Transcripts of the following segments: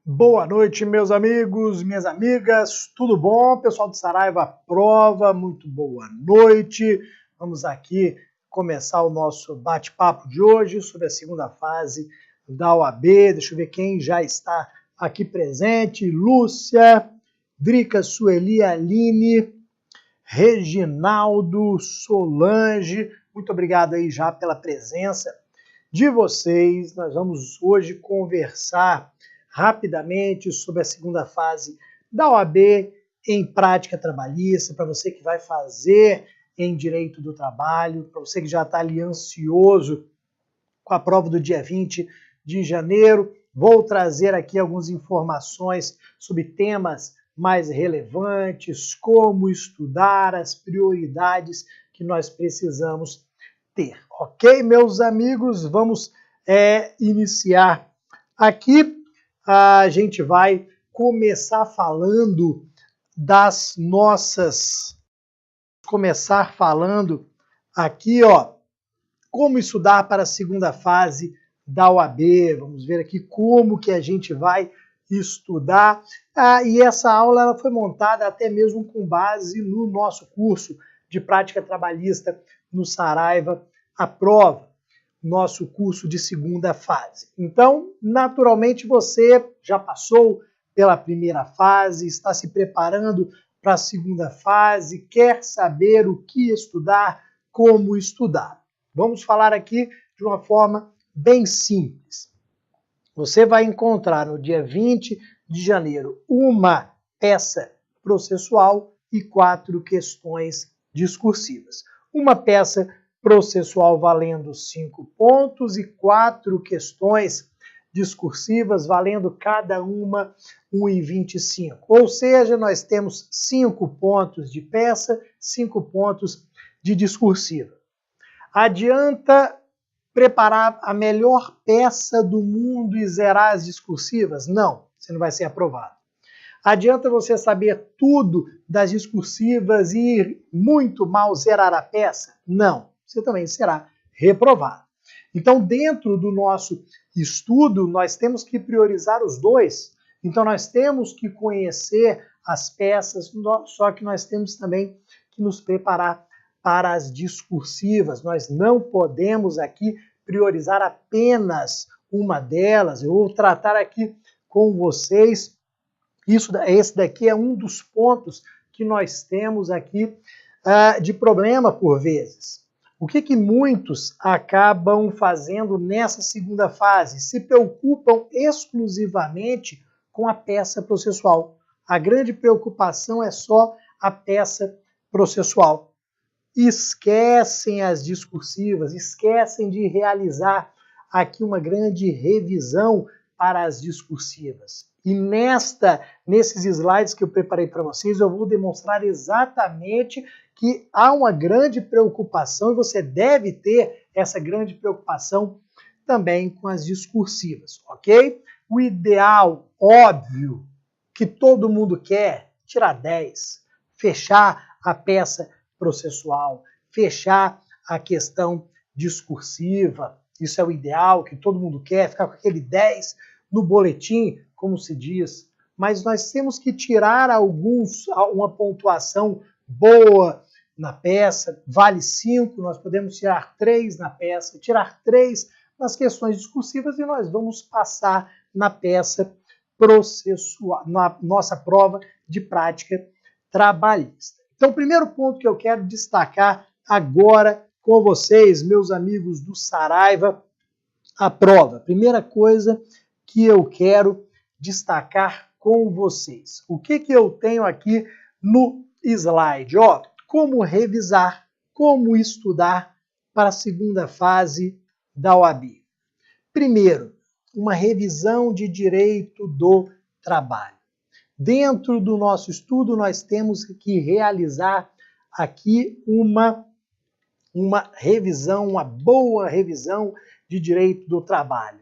Boa noite, meus amigos, minhas amigas, tudo bom? Pessoal do Saraiva Prova, muito boa noite. Vamos aqui começar o nosso bate-papo de hoje sobre a segunda fase da OAB. Deixa eu ver quem já está aqui presente. Lúcia, Drica, Sueli, Aline, Reginaldo, Solange. Muito obrigado aí já pela presença de vocês. Nós vamos hoje conversar rapidamente sobre a segunda fase da OAB em prática trabalhista, para você que vai fazer em direito do trabalho, para você que já está ali ansioso com a prova do dia 20 de janeiro. Vou trazer aqui algumas informações sobre temas mais relevantes, como estudar, as prioridades que nós precisamos ter. Ok, meus amigos? Vamos iniciar aqui. A gente vai começar falando das nossas... Começar falando aqui, ó, como estudar para a segunda fase da OAB. Vamos ver aqui como que a gente vai estudar. E essa aula ela foi montada até mesmo com base no nosso curso de prática trabalhista no Saraiva à Prova, nosso curso de segunda fase. Então, naturalmente, você já passou pela primeira fase, está se preparando para a segunda fase, quer saber o que estudar, como estudar. Vamos falar aqui de uma forma bem simples. Você vai encontrar no dia 20 de janeiro uma peça processual e 4 questões discursivas. Uma peça processual valendo 5 pontos e 4 questões discursivas valendo cada uma 1,25. Ou seja, nós temos 5 pontos de peça, 5 pontos de discursiva. Adianta preparar a melhor peça do mundo e zerar as discursivas? Não, você não vai ser aprovado. Adianta você saber tudo das discursivas e muito mal zerar a peça? Não, você também será reprovado. Então, dentro do nosso estudo, nós temos que priorizar os dois. Então, nós temos que conhecer as peças, só que nós temos também que nos preparar para as discursivas. Nós não podemos aqui priorizar apenas uma delas. Eu vou tratar aqui com vocês. Esse daqui é um dos pontos que nós temos aqui de problema por vezes. O que muitos acabam fazendo nessa segunda fase? Se preocupam exclusivamente com a peça processual. A grande preocupação é só a peça processual. Esquecem as discursivas, esquecem de realizar aqui uma grande revisão para as discursivas. E nesses slides que eu preparei para vocês, eu vou demonstrar exatamente que há uma grande preocupação, e você deve ter essa grande preocupação também com as discursivas, ok? O ideal, óbvio, que todo mundo quer, tirar 10, fechar a peça processual, fechar a questão discursiva. Isso é o ideal, que todo mundo quer, ficar com aquele 10 no boletim, como se diz. Mas nós temos que tirar uma pontuação boa na peça, vale 5, nós podemos tirar 3 na peça, tirar 3 nas questões discursivas e nós vamos passar na peça processual, na nossa prova de prática trabalhista. Então, o primeiro ponto que eu quero destacar agora com vocês, meus amigos do Saraiva, a prova. Primeira coisa que eu quero destacar com vocês. O que eu tenho aqui no slide? Ó, como revisar, como estudar para a segunda fase da OAB. Primeiro, uma revisão de direito do trabalho. Dentro do nosso estudo, nós temos que realizar aqui uma revisão, uma boa revisão de direito do trabalho.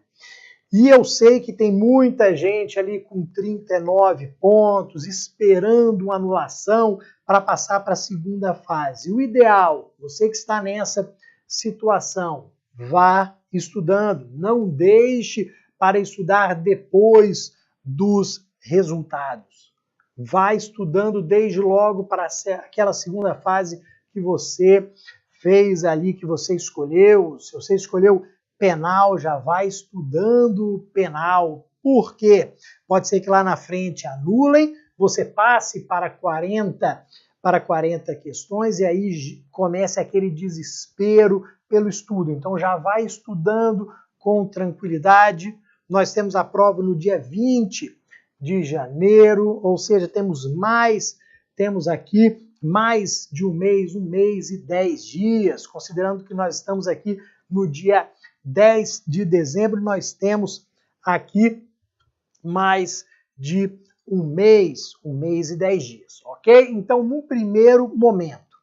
E eu sei que tem muita gente ali com 39 pontos, esperando uma anulação para passar para a segunda fase. O ideal, você que está nessa situação, vá estudando, não deixe para estudar depois dos resultados. Vai estudando desde logo para aquela segunda fase que você fez ali, que você escolheu. Se você escolheu penal, já vai estudando penal. Por quê? Pode ser que lá na frente anulem, você passe para 40 questões e aí comece aquele desespero pelo estudo. Então já vai estudando com tranquilidade. Nós temos a prova no dia 20 de janeiro, ou seja, temos aqui mais de um mês e 10 dias, considerando que nós estamos aqui no dia 10 de dezembro, nós temos aqui mais de um mês e 10 dias, ok? Então, no primeiro momento,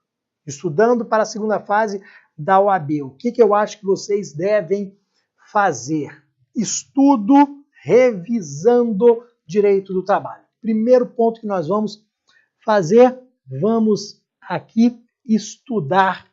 estudando para a segunda fase da OAB, o que eu acho que vocês devem fazer? Estudo revisando direito do trabalho. Primeiro ponto que nós vamos fazer, vamos aqui estudar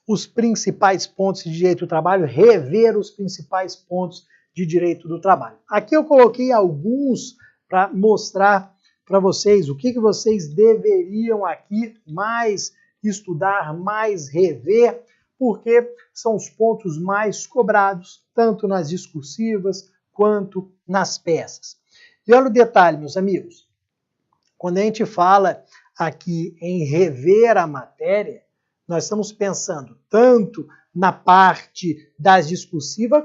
os principais pontos de direito do trabalho, rever os principais pontos de direito do trabalho. Aqui eu coloquei alguns para mostrar para vocês o que vocês deveriam aqui mais estudar, mais rever, porque são os pontos mais cobrados, tanto nas discursivas quanto nas peças. E olha o detalhe, meus amigos, quando a gente fala aqui em rever a matéria, nós estamos pensando tanto na parte das discursivas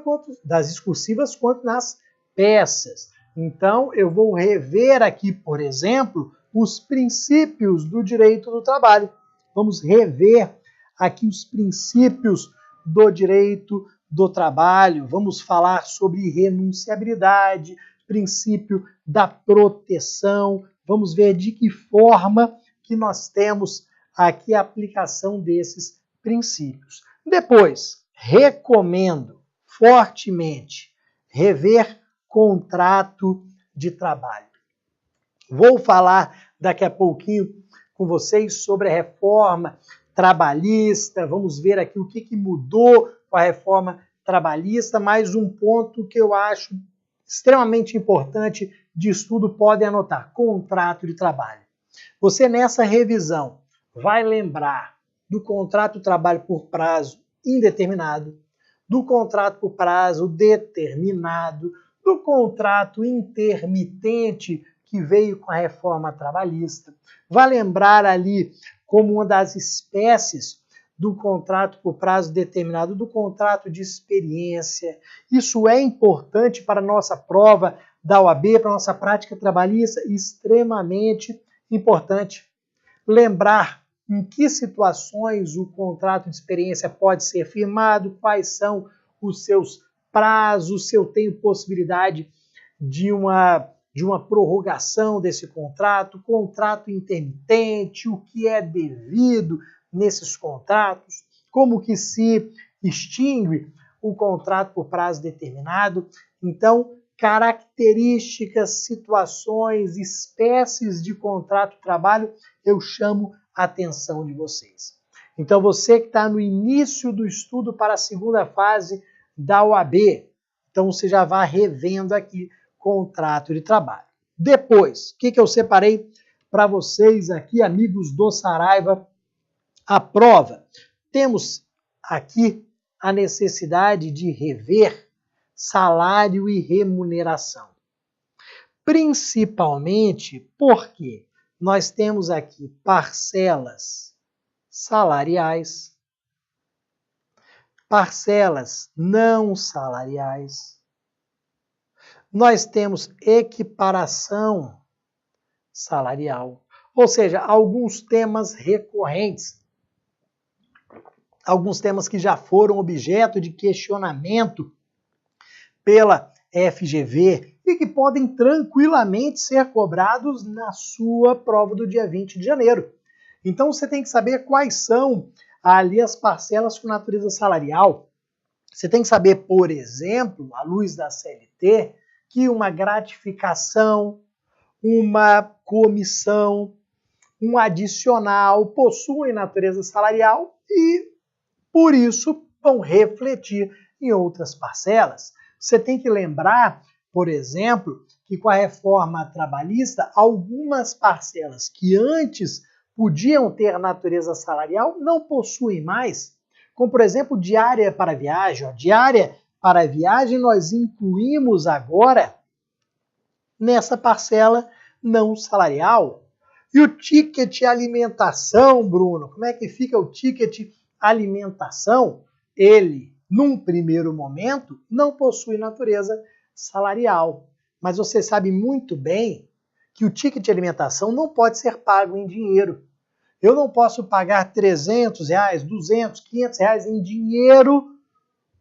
quanto nas peças. Então, eu vou rever aqui, por exemplo, os princípios do direito do trabalho. Vamos rever aqui os princípios do direito do trabalho. Vamos falar sobre renunciabilidade, princípio da proteção. Vamos ver de que forma que nós temos aqui a aplicação desses princípios. Depois, recomendo fortemente rever contrato de trabalho. Vou falar daqui a pouquinho com vocês sobre a reforma trabalhista. Vamos ver aqui o que mudou com a reforma trabalhista. Mais um ponto que eu acho extremamente importante de estudo, podem anotar: contrato de trabalho. Você nessa revisão vai lembrar do contrato de trabalho por prazo indeterminado, do contrato por prazo determinado, do contrato intermitente que veio com a reforma trabalhista. Vai lembrar ali como uma das espécies do contrato por prazo determinado, do contrato de experiência. Isso é importante para a nossa prova da OAB, para a nossa prática trabalhista, extremamente importante. Lembrar em que situações o contrato de experiência pode ser firmado, quais são os seus prazos, se eu tenho possibilidade de uma prorrogação desse contrato intermitente, o que é devido nesses contratos, como que se extingue o contrato por prazo determinado. Então, características, situações, espécies de contrato de trabalho, eu chamo a atenção de vocês. Então, você que está no início do estudo para a segunda fase da OAB, então você já vai revendo aqui contrato de trabalho. Depois, o que eu separei para vocês aqui, amigos do Saraiva? A prova. Temos aqui a necessidade de rever salário e remuneração. Principalmente porque nós temos aqui parcelas salariais, parcelas não salariais. Nós temos equiparação salarial, ou seja, alguns temas recorrentes, alguns temas que já foram objeto de questionamento pela FGV e que podem tranquilamente ser cobrados na sua prova do dia 20 de janeiro. Então você tem que saber quais são ali as parcelas com natureza salarial. Você tem que saber, por exemplo, à luz da CLT, que uma gratificação, uma comissão, um adicional possuem natureza salarial e, por isso, vão refletir em outras parcelas. Você tem que lembrar, por exemplo, que com a reforma trabalhista, algumas parcelas que antes podiam ter natureza salarial não possuem mais, como por exemplo diária para viagem. Diária para viagem nós incluímos agora nessa parcela não salarial. E o ticket alimentação, Bruno, como é que fica o ticket alimentação? Ele, num primeiro momento, não possui natureza salarial. Mas você sabe muito bem que o ticket de alimentação não pode ser pago em dinheiro. Eu não posso pagar R$300, R$200, R$500 em dinheiro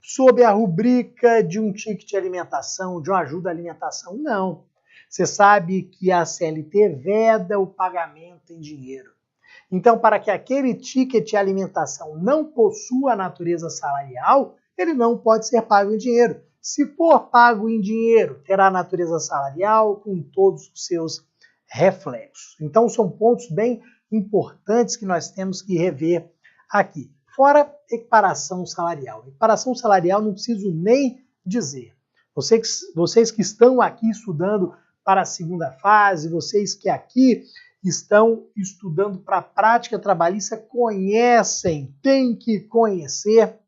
sob a rubrica de um ticket de alimentação, de uma ajuda à alimentação. Não. Você sabe que a CLT veda o pagamento em dinheiro. Então, para que aquele ticket de alimentação não possua natureza salarial, ele não pode ser pago em dinheiro. Se for pago em dinheiro, terá natureza salarial com todos os seus reflexos. Então, são pontos bem importantes que nós temos que rever aqui. Fora equiparação salarial. Equiparação salarial não preciso nem dizer. Vocês que estão aqui estudando para a segunda fase, vocês que aqui estão estudando para a prática trabalhista, conhecem, têm que conhecer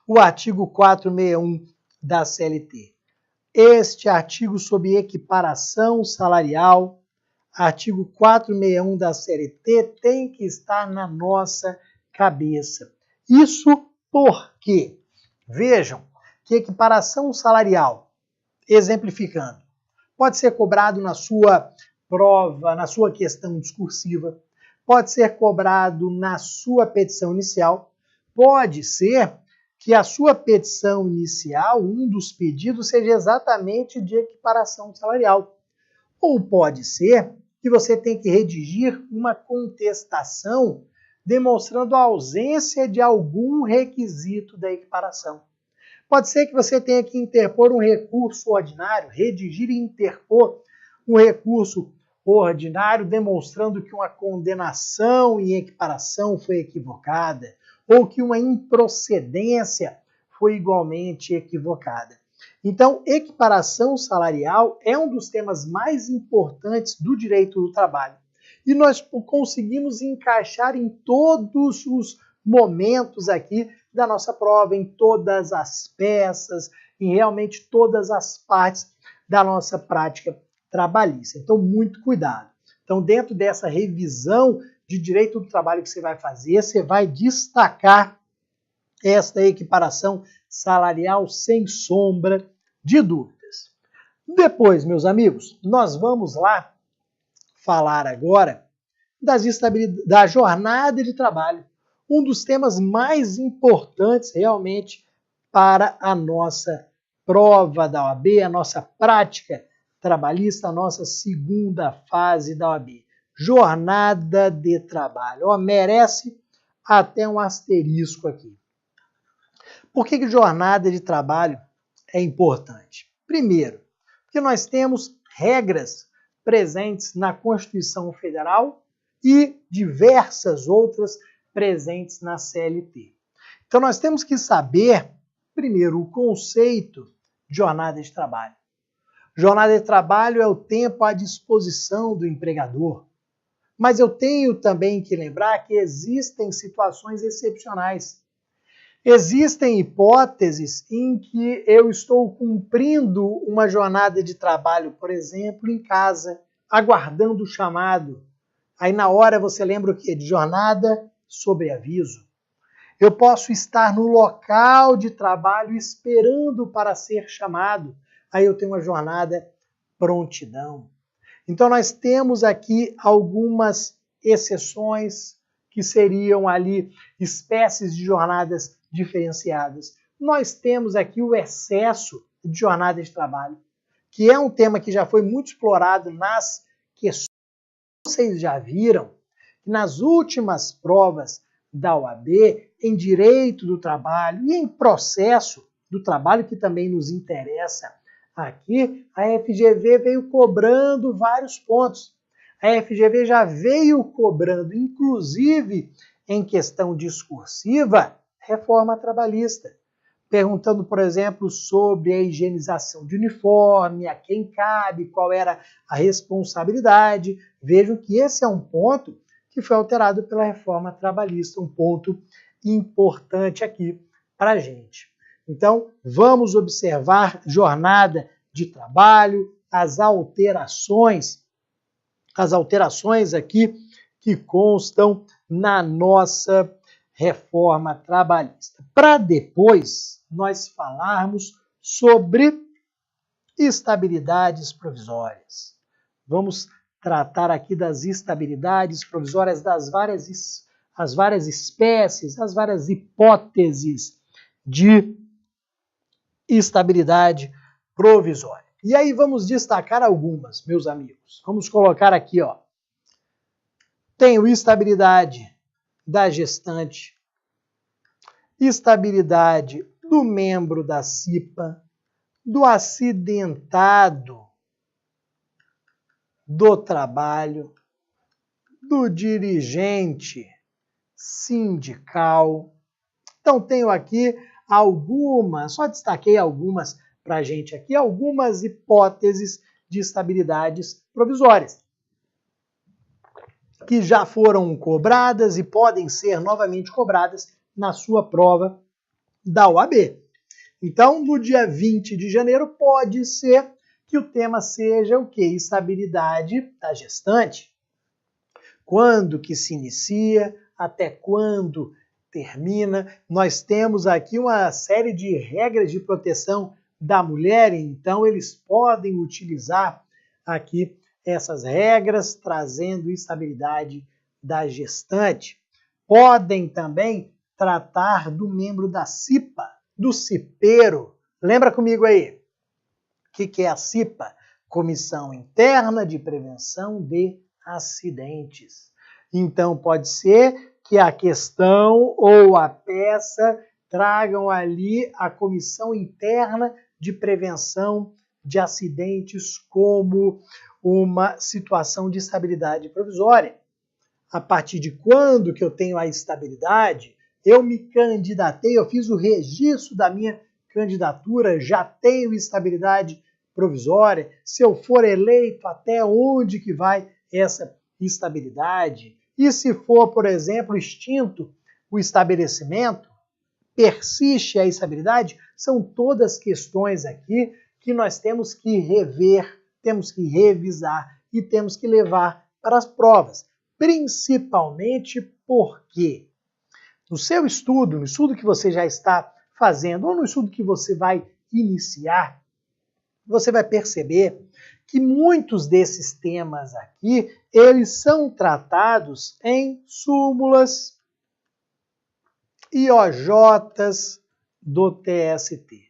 o artigo 461 da CLT. Este artigo sobre equiparação salarial, artigo 461 da CLT, tem que estar na nossa cabeça. Isso porque, vejam, que equiparação salarial, exemplificando, pode ser cobrado na sua prova, na sua questão discursiva, pode ser cobrado na sua petição inicial, pode ser que a sua petição inicial, um dos pedidos, seja exatamente de equiparação salarial. Ou pode ser que você tenha que redigir uma contestação demonstrando a ausência de algum requisito da equiparação. Pode ser que você tenha que interpor um recurso ordinário, redigir e interpor um recurso ordinário demonstrando que uma condenação em equiparação foi equivocada ou que uma improcedência foi igualmente equivocada. Então, equiparação salarial é um dos temas mais importantes do direito do trabalho. E nós conseguimos encaixar em todos os momentos aqui da nossa prova, em todas as peças, em realmente todas as partes da nossa prática trabalhista. Então, muito cuidado. Então, dentro dessa revisão de direito do trabalho que você vai fazer, você vai destacar esta equiparação salarial sem sombra de dúvidas. Depois, meus amigos, nós vamos lá falar agora da jornada de trabalho, um dos temas mais importantes realmente para a nossa prova da OAB, a nossa prática trabalhista, a nossa segunda fase da OAB. Jornada de trabalho. Ó, merece até um asterisco aqui. Por que jornada de trabalho é importante? Primeiro, porque nós temos regras presentes na Constituição Federal e diversas outras presentes na CLT. Então nós temos que saber, primeiro, o conceito de jornada de trabalho. Jornada de trabalho é o tempo à disposição do empregador. Mas eu tenho também que lembrar que existem situações excepcionais. Existem hipóteses em que eu estou cumprindo uma jornada de trabalho, por exemplo, em casa, aguardando o chamado. Aí na hora você lembra o quê? De jornada sobre aviso. Eu posso estar no local de trabalho esperando para ser chamado. Aí eu tenho uma jornada prontidão. Então nós temos aqui algumas exceções que seriam ali espécies de jornadas diferenciadas. Nós temos aqui o excesso de jornada de trabalho, que é um tema que já foi muito explorado nas questões. Vocês já viram que nas últimas provas da OAB, em direito do trabalho e em processo do trabalho, que também nos interessa aqui, a FGV veio cobrando vários pontos. A FGV já veio cobrando, inclusive em questão discursiva, reforma trabalhista. perguntando, por exemplo, sobre a higienização de uniforme, a quem cabe, qual era a responsabilidade. Vejam que esse é um ponto que foi alterado pela reforma trabalhista, um ponto importante aqui para a gente. Então, vamos observar jornada de trabalho, as alterações aqui que constam na nossa reforma trabalhista. Para depois nós falarmos sobre estabilidades provisórias. Vamos tratar aqui das estabilidades provisórias das várias espécies, as várias hipóteses de estabilidade provisória. E aí vamos destacar algumas, meus amigos. Vamos colocar aqui, ó. Tenho estabilidade da gestante, estabilidade do membro da CIPA, do acidentado do trabalho, do dirigente sindical. Então, tenho aqui algumas, só destaquei algumas para a gente aqui, algumas hipóteses de estabilidades provisórias, que já foram cobradas e podem ser novamente cobradas na sua prova da OAB. Então, no dia 20 de janeiro, pode ser que o tema seja o quê? Estabilidade da gestante. Quando que se inicia, até quando termina. Nós temos aqui uma série de regras de proteção da mulher, então eles podem utilizar aqui essas regras, trazendo estabilidade da gestante. Podem também tratar do membro da CIPA, do cipeiro. Lembra comigo aí? O que é a CIPA? Comissão Interna de Prevenção de Acidentes. Então, pode ser que a questão ou a peça tragam ali a Comissão Interna de Prevenção de Acidentes como uma situação de estabilidade provisória. A partir de quando que eu tenho a estabilidade, eu me candidatei, eu fiz o registro da minha candidatura, já tenho estabilidade provisória. Se eu for eleito, até onde que vai essa estabilidade? E se for, por exemplo, extinto o estabelecimento, persiste a estabilidade? São todas questões aqui que nós temos que rever, temos que revisar e temos que levar para as provas. Principalmente porque no seu estudo, no estudo que você já está fazendo ou no estudo que você vai iniciar, você vai perceber que muitos desses temas aqui, eles são tratados em súmulas e OJs do TST.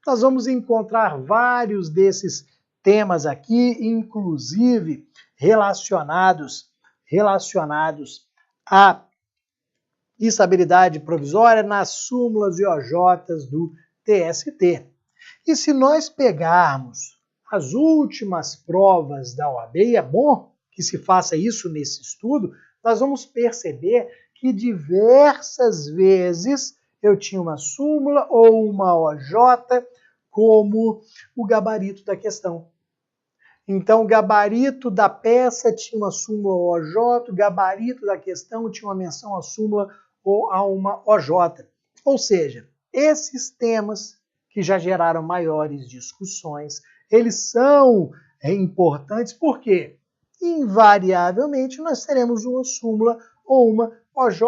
Nós vamos encontrar vários desses temas aqui, inclusive relacionados à estabilidade provisória nas súmulas e OJs do TST. E se nós pegarmos as últimas provas da OAB, e é bom que se faça isso nesse estudo, nós vamos perceber que diversas vezes eu tinha uma súmula ou uma OJ como o gabarito da questão. Então, o gabarito da peça tinha uma súmula ou OJ, o gabarito da questão tinha uma menção à súmula ou a uma OJ. Ou seja, esses temas que já geraram maiores discussões, eles são importantes porque, invariavelmente, nós teremos uma súmula ou uma OJ.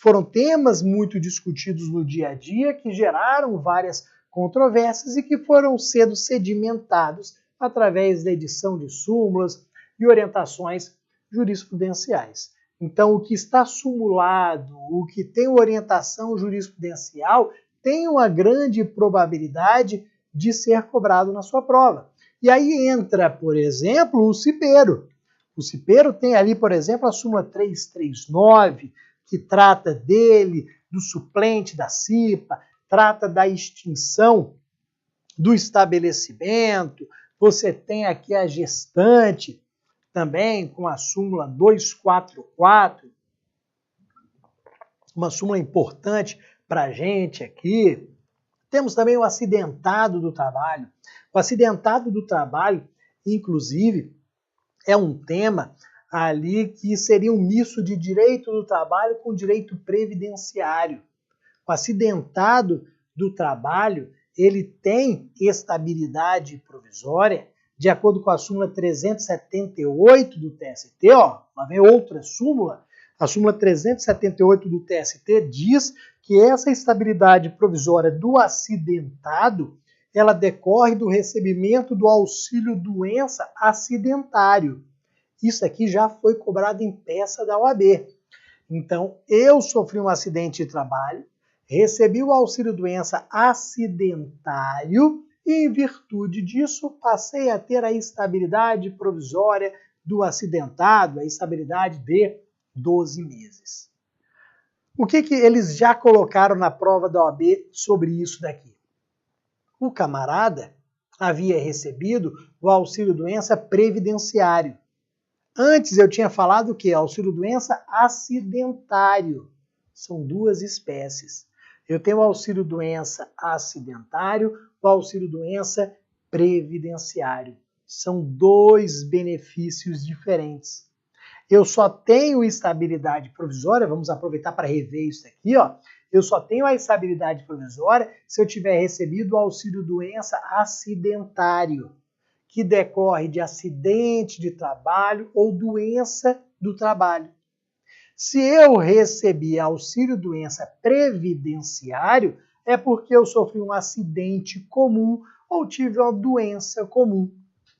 Foram temas muito discutidos no dia a dia que geraram várias controvérsias e que foram sendo sedimentados através da edição de súmulas e orientações jurisprudenciais. Então, o que está sumulado, o que tem orientação jurisprudencial, tem uma grande probabilidade de ser cobrado na sua prova. E aí entra, por exemplo, o cipeiro. O cipeiro tem ali, por exemplo, a súmula 339, que trata dele, do suplente da CIPA, trata da extinção do estabelecimento. Você tem aqui a gestante, também com a súmula 244, uma súmula importante para a gente aqui. Temos também o acidentado do trabalho. O acidentado do trabalho, inclusive, é um tema ali que seria um misto de direito do trabalho com direito previdenciário. O acidentado do trabalho, ele tem estabilidade provisória, de acordo com a súmula 378 do TST, ó, lá vem outra súmula, a súmula 378 do TST diz que essa estabilidade provisória do acidentado, ela decorre do recebimento do auxílio-doença acidentário. Isso aqui já foi cobrado em peça da OAB. Então, eu sofri um acidente de trabalho, recebi o auxílio-doença acidentário e, em virtude disso, passei a ter a estabilidade provisória do acidentado, a estabilidade de 12 meses. O que eles já colocaram na prova da OAB sobre isso daqui? O camarada havia recebido o auxílio-doença previdenciário. Antes eu tinha falado o que? Auxílio-doença acidentário. São duas espécies. Eu tenho o auxílio-doença acidentário, o auxílio-doença previdenciário. São dois benefícios diferentes. Eu só tenho estabilidade provisória, vamos aproveitar para rever isso aqui, ó. Eu só tenho a estabilidade provisória se eu tiver recebido o auxílio-doença acidentário, que decorre de acidente de trabalho ou doença do trabalho. Se eu recebi auxílio-doença previdenciário, é porque eu sofri um acidente comum ou tive uma doença comum,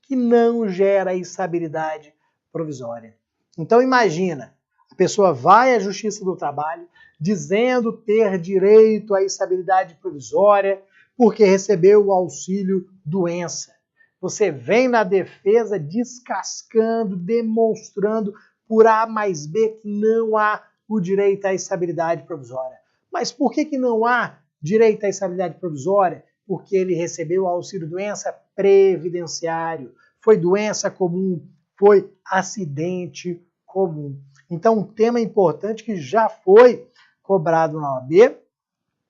que não gera estabilidade provisória. Então imagina, a pessoa vai à Justiça do Trabalho dizendo ter direito à estabilidade provisória porque recebeu o auxílio-doença. Você vem na defesa descascando, demonstrando por A mais B que não há o direito à estabilidade provisória. Mas por que não há direito à estabilidade provisória? Porque ele recebeu o auxílio-doença previdenciário. Foi doença comum, foi acidente comum. Então, um tema importante que já foi cobrado na OAB,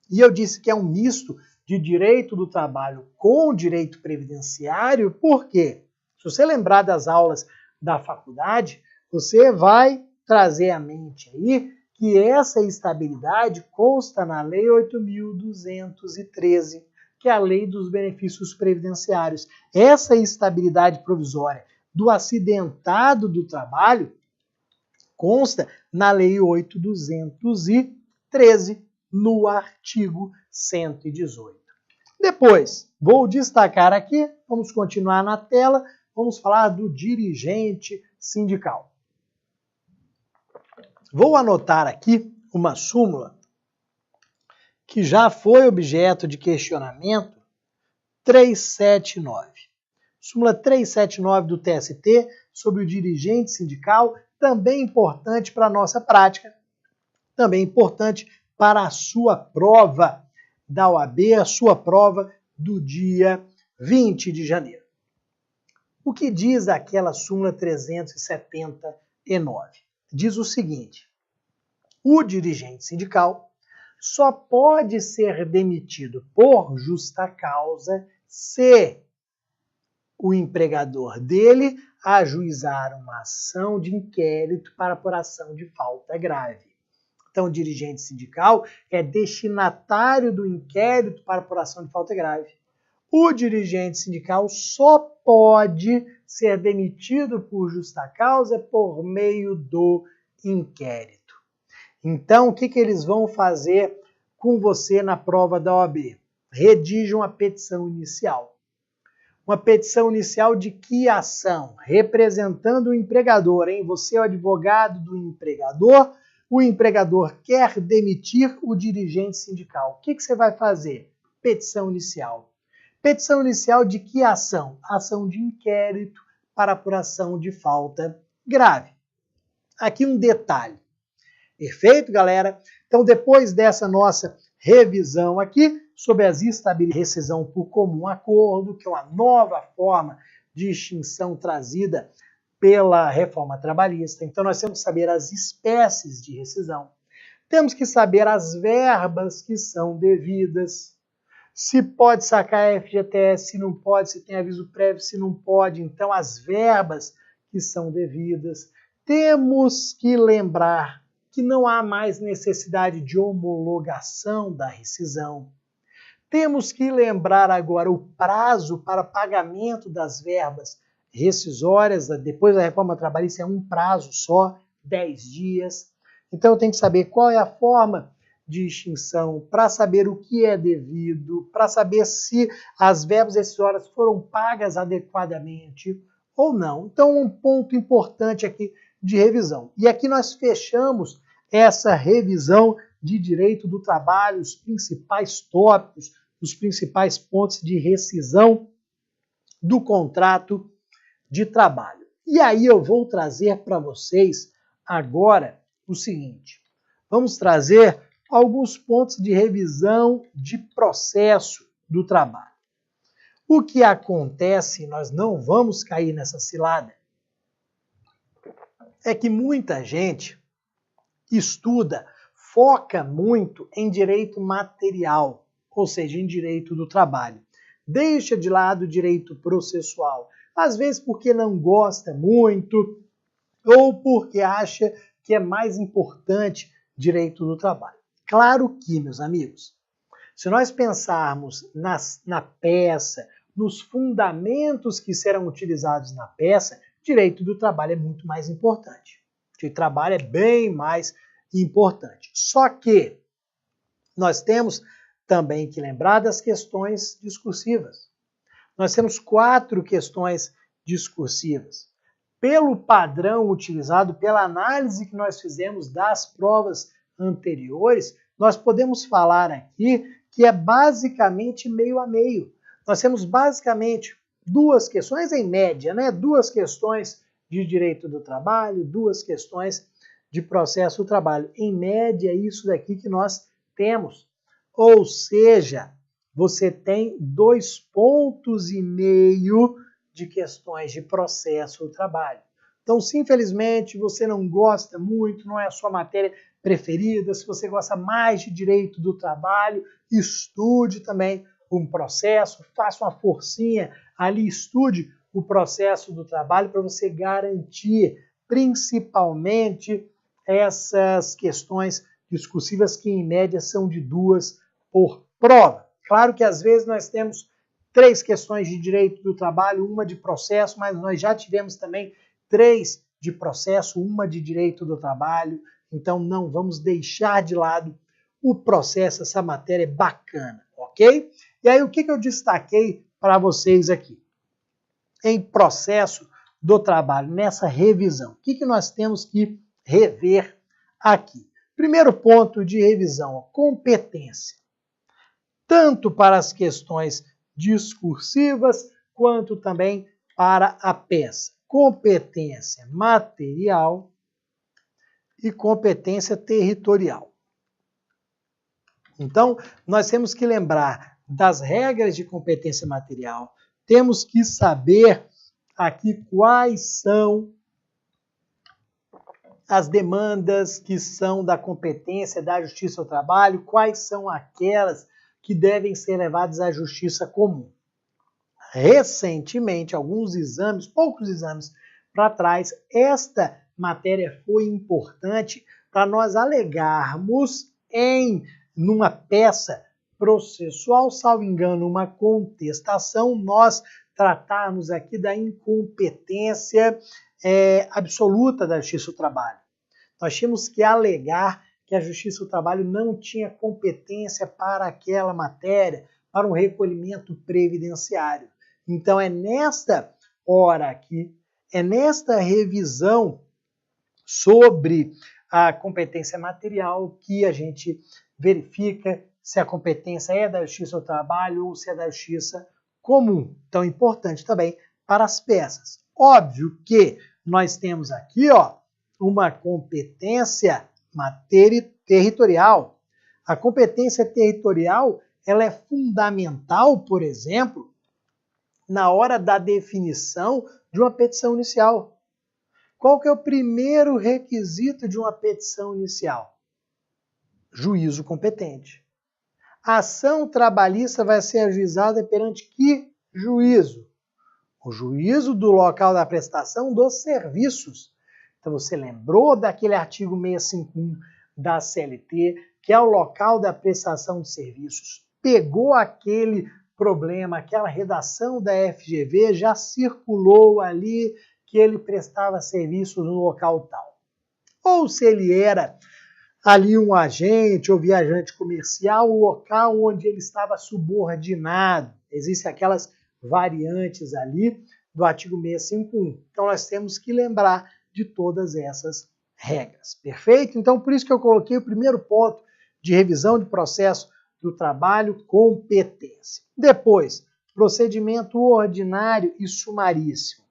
e eu disse que é um misto de direito do trabalho com direito previdenciário, por quê? Se você lembrar das aulas da faculdade, você vai trazer à mente aí que essa estabilidade consta na Lei 8.213, que é a Lei dos Benefícios Previdenciários. Essa estabilidade provisória do acidentado do trabalho consta na Lei 8.213, no artigo 118. Depois, vou destacar aqui, vamos continuar na tela, vamos falar do dirigente sindical. Vou anotar aqui uma súmula que já foi objeto de questionamento 379. Súmula 379 do TST sobre o dirigente sindical, também importante para a nossa prática, também importante para a sua prova da OAB, a sua prova do dia 20 de janeiro. O que diz aquela súmula 379? Diz o seguinte: o dirigente sindical só pode ser demitido por justa causa se o empregador dele ajuizar uma ação de inquérito para apuração de falta grave. Então, o dirigente sindical é destinatário do inquérito para apuração de falta grave. O dirigente sindical só pode ser demitido por justa causa por meio do inquérito. Então, o que eles vão fazer com você na prova da OAB? Redige uma petição inicial. Uma petição inicial de que ação? Representando o empregador, hein? Você é o advogado do empregador, o empregador quer demitir o dirigente sindical. O que você vai fazer? Petição inicial. Petição inicial de que ação? Ação de inquérito para apuração de falta grave. Aqui um detalhe. Perfeito, galera? Então, depois dessa nossa revisão aqui sobre as estabilidades de rescisão por comum acordo, que é uma nova forma de extinção trazida pela reforma trabalhista. Então, nós temos que saber as espécies de rescisão. Temos que saber as verbas que são devidas. se pode sacar FGTS, se não pode, se tem aviso prévio, se não pode. Então, as verbas que são devidas. Temos que lembrar que não há mais necessidade de homologação da rescisão. Temos que lembrar agora o prazo para pagamento das verbas rescisórias. Depois da reforma trabalhista é um prazo só, 10 dias. Então, eu tenho que saber qual é a forma de extinção, para saber o que é devido, para saber se as verbas rescisórias foram pagas adequadamente ou não. Então, um ponto importante aqui de revisão. E aqui nós fechamos essa revisão de direito do trabalho, os principais tópicos, os principais pontos de rescisão do contrato de trabalho. E aí eu vou trazer para vocês agora o seguinte. Vamos trazer alguns pontos de revisão de processo do trabalho. O que acontece, nós não vamos cair nessa cilada, é que muita gente estuda, foca muito em direito material, ou seja, em direito do trabalho. Deixa de lado o direito processual, às vezes porque não gosta muito ou porque acha que é mais importante direito do trabalho. Claro que, meus amigos, se nós pensarmos na peça, nos fundamentos que serão utilizados na peça, direito do trabalho é muito mais importante. O trabalho é bem mais importante. Só que nós temos também que lembrar das questões discursivas. Nós temos 4 questões discursivas. Pelo padrão utilizado, pela análise que nós fizemos das provas anteriores, nós podemos falar aqui que é basicamente meio a meio. Nós temos basicamente 2 questões em média, né? 2 questões de direito do trabalho, 2 questões de processo do trabalho. Em média, é isso daqui que nós temos. Ou seja, você tem 2,5 pontos de questões de processo do trabalho. Então, se infelizmente você não gosta muito, não é a sua matéria preferida, se você gosta mais de direito do trabalho, estude também um processo, faça uma forcinha ali, estude o processo do trabalho para você garantir principalmente essas questões discursivas que em média são de 2 por prova. Claro que às vezes nós temos 3 questões de direito do trabalho, 1 de processo, mas nós já tivemos também 3 de processo, 1 de direito do trabalho. Então não vamos deixar de lado o processo, essa matéria é bacana, ok? E aí o que eu destaquei para vocês aqui? Em processo do trabalho, nessa revisão, o que nós temos que rever aqui? Primeiro ponto de revisão, competência. Tanto para as questões discursivas, quanto também para a peça. Competência material e competência territorial. Então, nós temos que lembrar das regras de competência material, temos que saber aqui quais são as demandas que são da competência da Justiça do Trabalho, quais são aquelas que devem ser levadas à Justiça Comum. Recentemente, alguns exames, poucos exames para trás, esta matéria foi importante para nós alegarmos numa peça processual, salvo engano, uma contestação, nós tratarmos aqui da incompetência absoluta da Justiça do Trabalho. Nós tínhamos que alegar que a Justiça do Trabalho não tinha competência para aquela matéria, para um recolhimento previdenciário. Então é nesta hora aqui, é nesta revisão sobre a competência material que a gente verifica se a competência é da Justiça do Trabalho ou se é da Justiça Comum. Então é importante também para as peças. Óbvio que nós temos aqui uma competência territorial. A competência territorial ela é fundamental, por exemplo, na hora da definição de uma petição inicial. Qual que é o primeiro requisito de uma petição inicial? Juízo competente. A ação trabalhista vai ser ajuizada perante que juízo? O juízo do local da prestação dos serviços. Então, você lembrou daquele artigo 651 da CLT, que é o local da prestação de serviços. Pegou aquele problema, aquela redação da FGV, já circulou ali que ele prestava serviços no local tal. Ou se ele era ali um agente ou viajante comercial, o local onde ele estava subordinado. Existem aquelas variantes ali do artigo 651. Então, nós temos que lembrar de todas essas regras. Perfeito? Então, por isso que eu coloquei o primeiro ponto de revisão de processo do trabalho, competência. Depois, procedimento ordinário e sumaríssimo.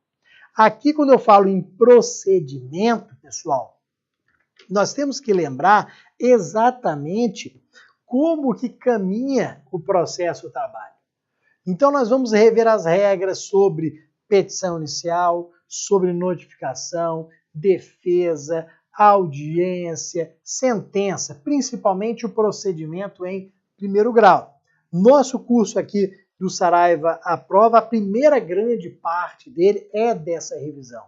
Aqui, quando eu falo em procedimento, pessoal, nós temos que lembrar exatamente como que caminha o processo do trabalho. Então, nós vamos rever as regras sobre petição inicial, sobre notificação, defesa, audiência, sentença, principalmente o procedimento em primeiro grau. Nosso curso aqui do Saraiva à Prova, a primeira grande parte dele é dessa revisão.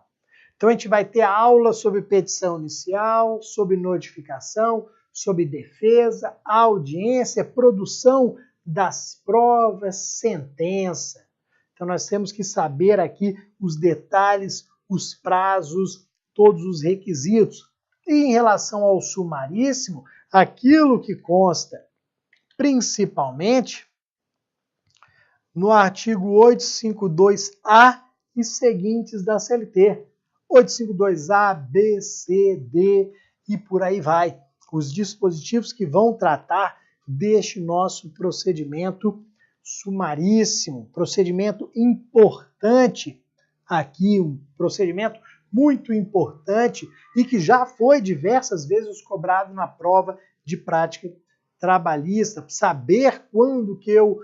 Então, a gente vai ter aula sobre petição inicial, sobre notificação, sobre defesa, audiência, produção das provas, sentença. Então, nós temos que saber aqui os detalhes, os prazos, todos os requisitos. E em relação ao sumaríssimo, aquilo que consta principalmente no artigo 852-A e seguintes da CLT. 852-A, B, C, D e por aí vai. Os dispositivos que vão tratar deste nosso procedimento sumaríssimo, procedimento importante aqui, um procedimento muito importante e que já foi diversas vezes cobrado na prova de prática trabalhista, saber quando que eu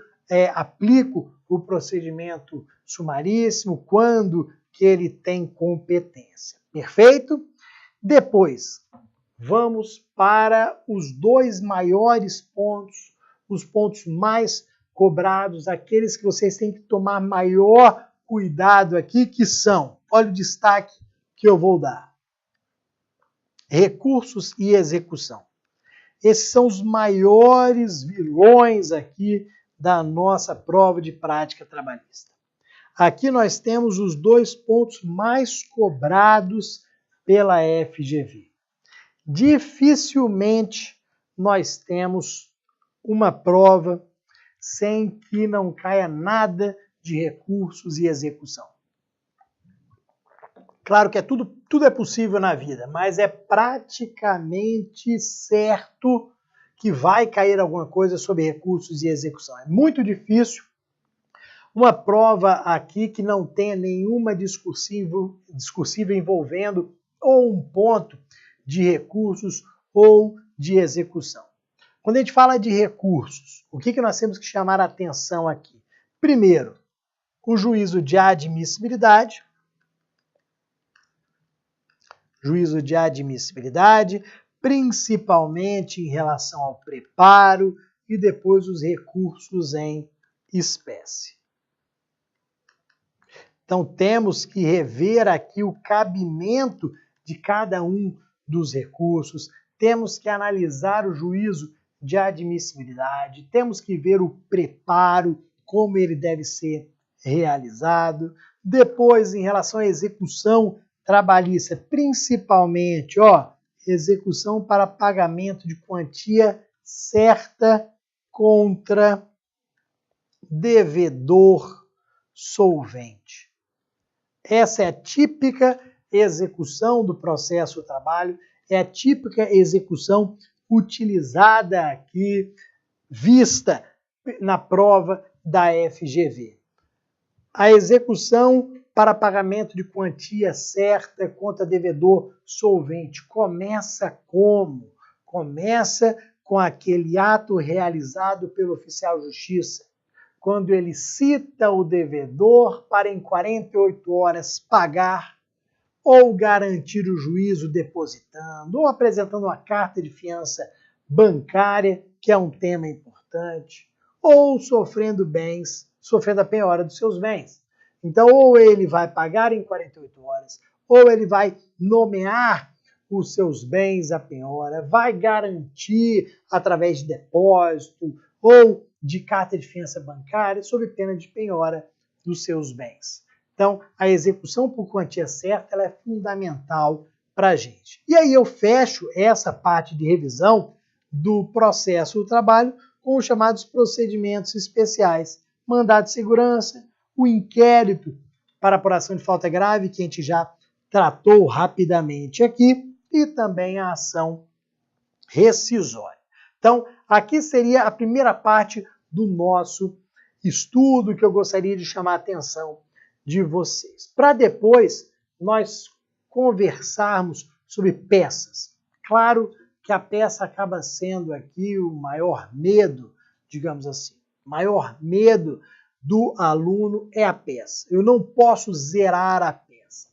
aplico o procedimento sumaríssimo, quando que ele tem competência. Perfeito? Depois, vamos para os dois maiores pontos, os pontos mais cobrados, aqueles que vocês têm que tomar maior cuidado aqui, que são, olha o destaque que eu vou dar: recursos e execução. Esses são os maiores vilões aqui da nossa prova de prática trabalhista. Aqui nós temos os dois pontos mais cobrados pela FGV. Dificilmente nós temos uma prova sem que não caia nada de recursos e execução. Claro que tudo é possível na vida, mas é praticamente certo que vai cair alguma coisa sobre recursos e execução. É muito difícil uma prova aqui que não tenha nenhuma discursiva envolvendo ou um ponto de recursos ou de execução. Quando a gente fala de recursos, o que nós temos que chamar a atenção aqui? Primeiro, o juízo de admissibilidade. Juízo de admissibilidade, principalmente em relação ao preparo e depois os recursos em espécie. Então, temos que rever aqui o cabimento de cada um dos recursos, temos que analisar o juízo de admissibilidade, temos que ver o preparo, como ele deve ser realizado. Depois, em relação à execução trabalhista, principalmente, execução para pagamento de quantia certa contra devedor solvente. Essa é a típica execução do processo do trabalho, é a típica execução utilizada aqui, vista na prova da FGV. A execução para pagamento de quantia certa contra devedor solvente começa como? Começa com aquele ato realizado pelo oficial de justiça, quando ele cita o devedor para em 48 horas pagar ou garantir o juízo depositando ou apresentando uma carta de fiança bancária, que é um tema importante. executante, ou sofrendo a penhora dos seus bens. Então, ou ele vai pagar em 48 horas, ou ele vai nomear os seus bens à penhora, vai garantir através de depósito ou de carta de fiança bancária sob pena de penhora dos seus bens. Então, a execução por quantia certa ela é fundamental para a gente. E aí eu fecho essa parte de revisão do processo do trabalho com os chamados procedimentos especiais. Mandado de segurança, o inquérito para apuração de falta grave, que a gente já tratou rapidamente aqui, e também a ação rescisória. Então, aqui seria a primeira parte do nosso estudo que eu gostaria de chamar a atenção de vocês. Para depois nós conversarmos sobre peças. Claro que a peça acaba sendo aqui o maior medo, digamos assim. O maior medo do aluno é a peça. Eu não posso zerar a peça.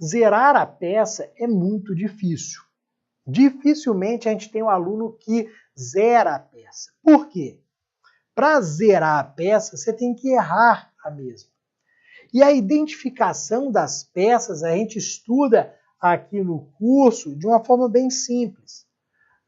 Zerar a peça é muito difícil. Dificilmente a gente tem um aluno que zera a peça. Por quê? Para zerar a peça, você tem que errar a mesma. E a identificação das peças a gente estuda aqui no curso de uma forma bem simples.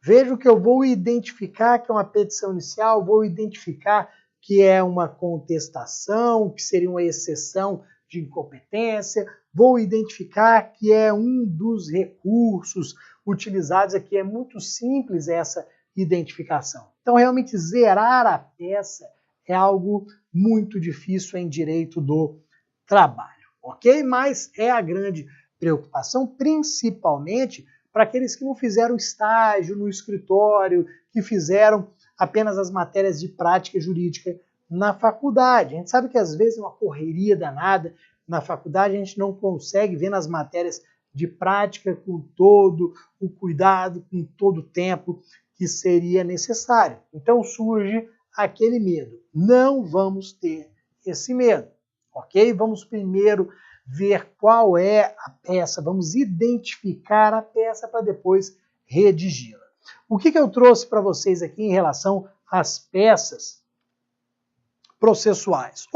Veja que eu vou identificar que é uma petição inicial, vou identificar que é uma contestação, que seria uma exceção de incompetência, vou identificar que é um dos recursos utilizados aqui. É muito simples essa identificação. Então, realmente, zerar a peça é algo muito difícil em direito do trabalho, ok? Mas é a grande preocupação, principalmente para aqueles que não fizeram estágio no escritório, que fizeram apenas as matérias de prática jurídica na faculdade. A gente sabe que às vezes é uma correria danada na faculdade, a gente não consegue ver nas matérias de prática com todo o cuidado, com todo o tempo que seria necessário. Então surge aquele medo. Não vamos ter esse medo, ok? Vamos primeiro ver qual é a peça, vamos identificar a peça para depois redigi-la. O que eu trouxe para vocês aqui em relação às peças processuais?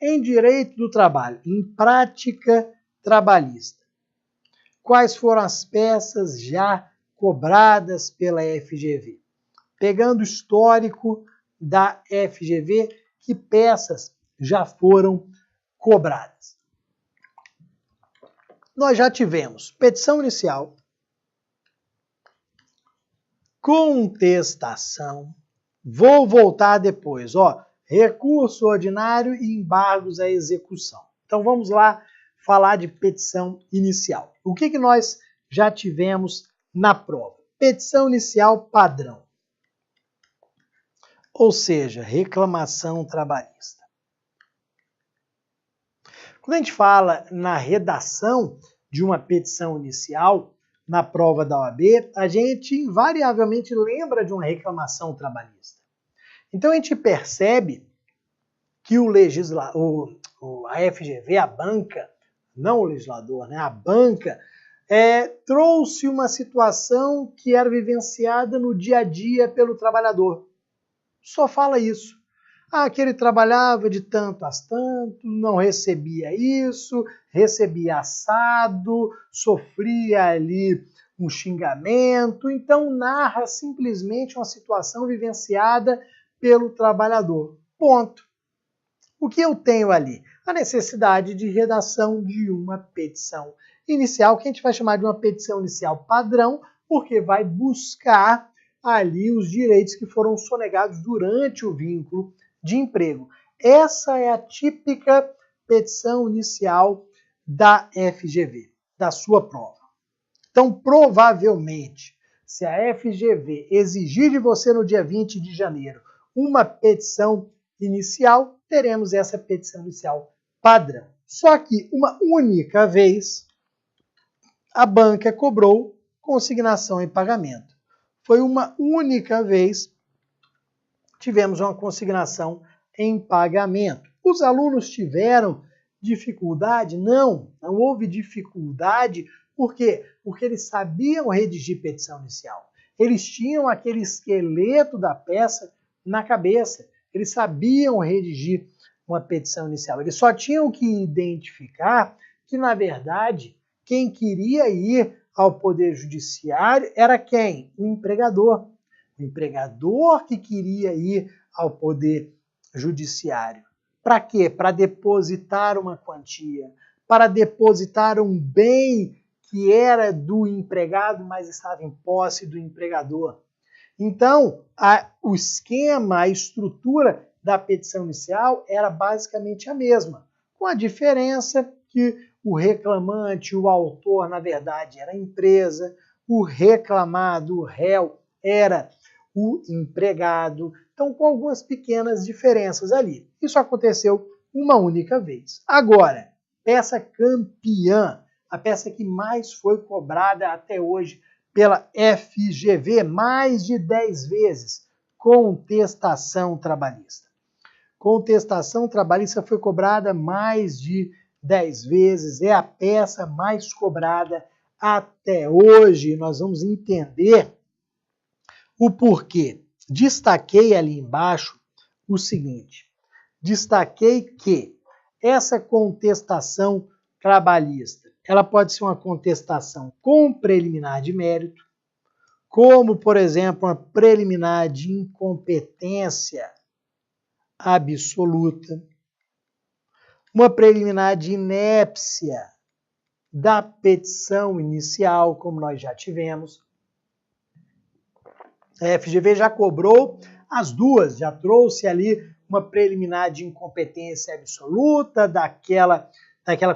Em direito do trabalho, em prática trabalhista, quais foram as peças já cobradas pela FGV? Pegando o histórico da FGV, que peças já foram cobradas? Nós já tivemos petição inicial, contestação, vou voltar depois, recurso ordinário e embargos à execução. Então vamos lá falar de petição inicial. O que nós já tivemos na prova? Petição inicial padrão, ou seja, reclamação trabalhista. Quando a gente fala na redação de uma petição inicial na prova da OAB, a gente invariavelmente lembra de uma reclamação trabalhista. Então a gente percebe que a FGV, a banca, não o legislador, né, a banca, trouxe uma situação que era vivenciada no dia a dia pelo trabalhador. Só fala isso. Que ele trabalhava de tanto a tanto, não recebia isso, recebia assado, sofria ali um xingamento. Então narra simplesmente uma situação vivenciada pelo trabalhador. Ponto. O que eu tenho ali? A necessidade de redação de uma petição inicial, que a gente vai chamar de uma petição inicial padrão, porque vai buscar ali os direitos que foram sonegados durante o vínculo de emprego. Essa é a típica petição inicial da FGV, da sua prova. Então, provavelmente, se a FGV exigir de você no dia 20 de janeiro uma petição inicial, teremos essa petição inicial padrão. Só que uma única vez a banca cobrou consignação em pagamento. Foi uma única vez tivemos uma consignação em pagamento. Os alunos tiveram dificuldade? Não houve dificuldade. Por quê? Porque eles sabiam redigir petição inicial. Eles tinham aquele esqueleto da peça na cabeça. Eles sabiam redigir uma petição inicial. Eles só tinham que identificar que, na verdade, quem queria ir ao Poder Judiciário era quem? O empregador. O empregador que queria ir ao Poder Judiciário. Para quê? Para depositar uma quantia, para depositar um bem que era do empregado, mas estava em posse do empregador. Então, o esquema, a estrutura da petição inicial era basicamente a mesma, com a diferença que o reclamante, o autor, na verdade, era a empresa, o reclamado, o réu, era o empregado, então com algumas pequenas diferenças ali. Isso aconteceu uma única vez. Agora, peça campeã, a peça que mais foi cobrada até hoje pela FGV, mais de 10 vezes, contestação trabalhista. Contestação trabalhista foi cobrada mais de 10 vezes, é a peça mais cobrada até hoje. Nós vamos entender o porquê. Destaquei ali embaixo o seguinte, destaquei que essa contestação trabalhista, ela pode ser uma contestação com preliminar de mérito, como, por exemplo, uma preliminar de incompetência absoluta, uma preliminar de inépcia da petição inicial, como nós já tivemos. A FGV já cobrou as duas, já trouxe ali uma preliminar de incompetência absoluta daquela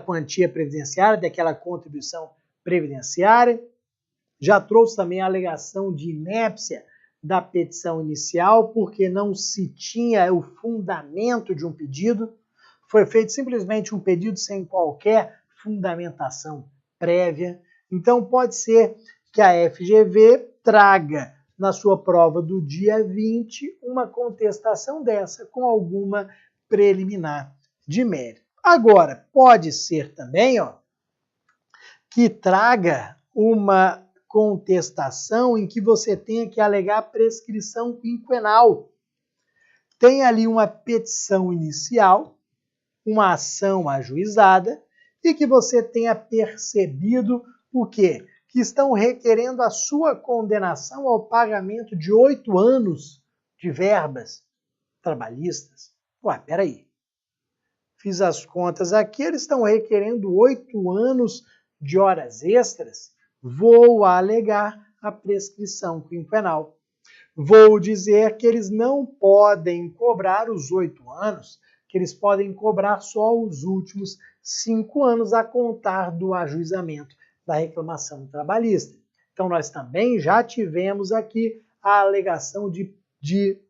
quantia previdenciária, daquela contribuição previdenciária. Já trouxe também a alegação de inépcia da petição inicial, porque não se tinha o fundamento de um pedido. Foi feito simplesmente um pedido sem qualquer fundamentação prévia. Então, pode ser que a FGV traga na sua prova do dia 20 uma contestação dessa com alguma preliminar de mérito. Agora, pode ser também que traga uma contestação em que você tenha que alegar prescrição quinquenal. Tem ali uma petição inicial, uma ação ajuizada, e que você tenha percebido o quê? Que estão requerendo a sua condenação ao pagamento de 8 anos de verbas trabalhistas. Ué, peraí. Fiz as contas aqui, eles estão requerendo 8 anos de horas extras. Vou alegar a prescrição quinquenal. Vou dizer que eles não podem cobrar os 8 anos, que eles podem cobrar só os últimos 5 anos a contar do ajuizamento da reclamação trabalhista. Então, nós também já tivemos aqui a alegação de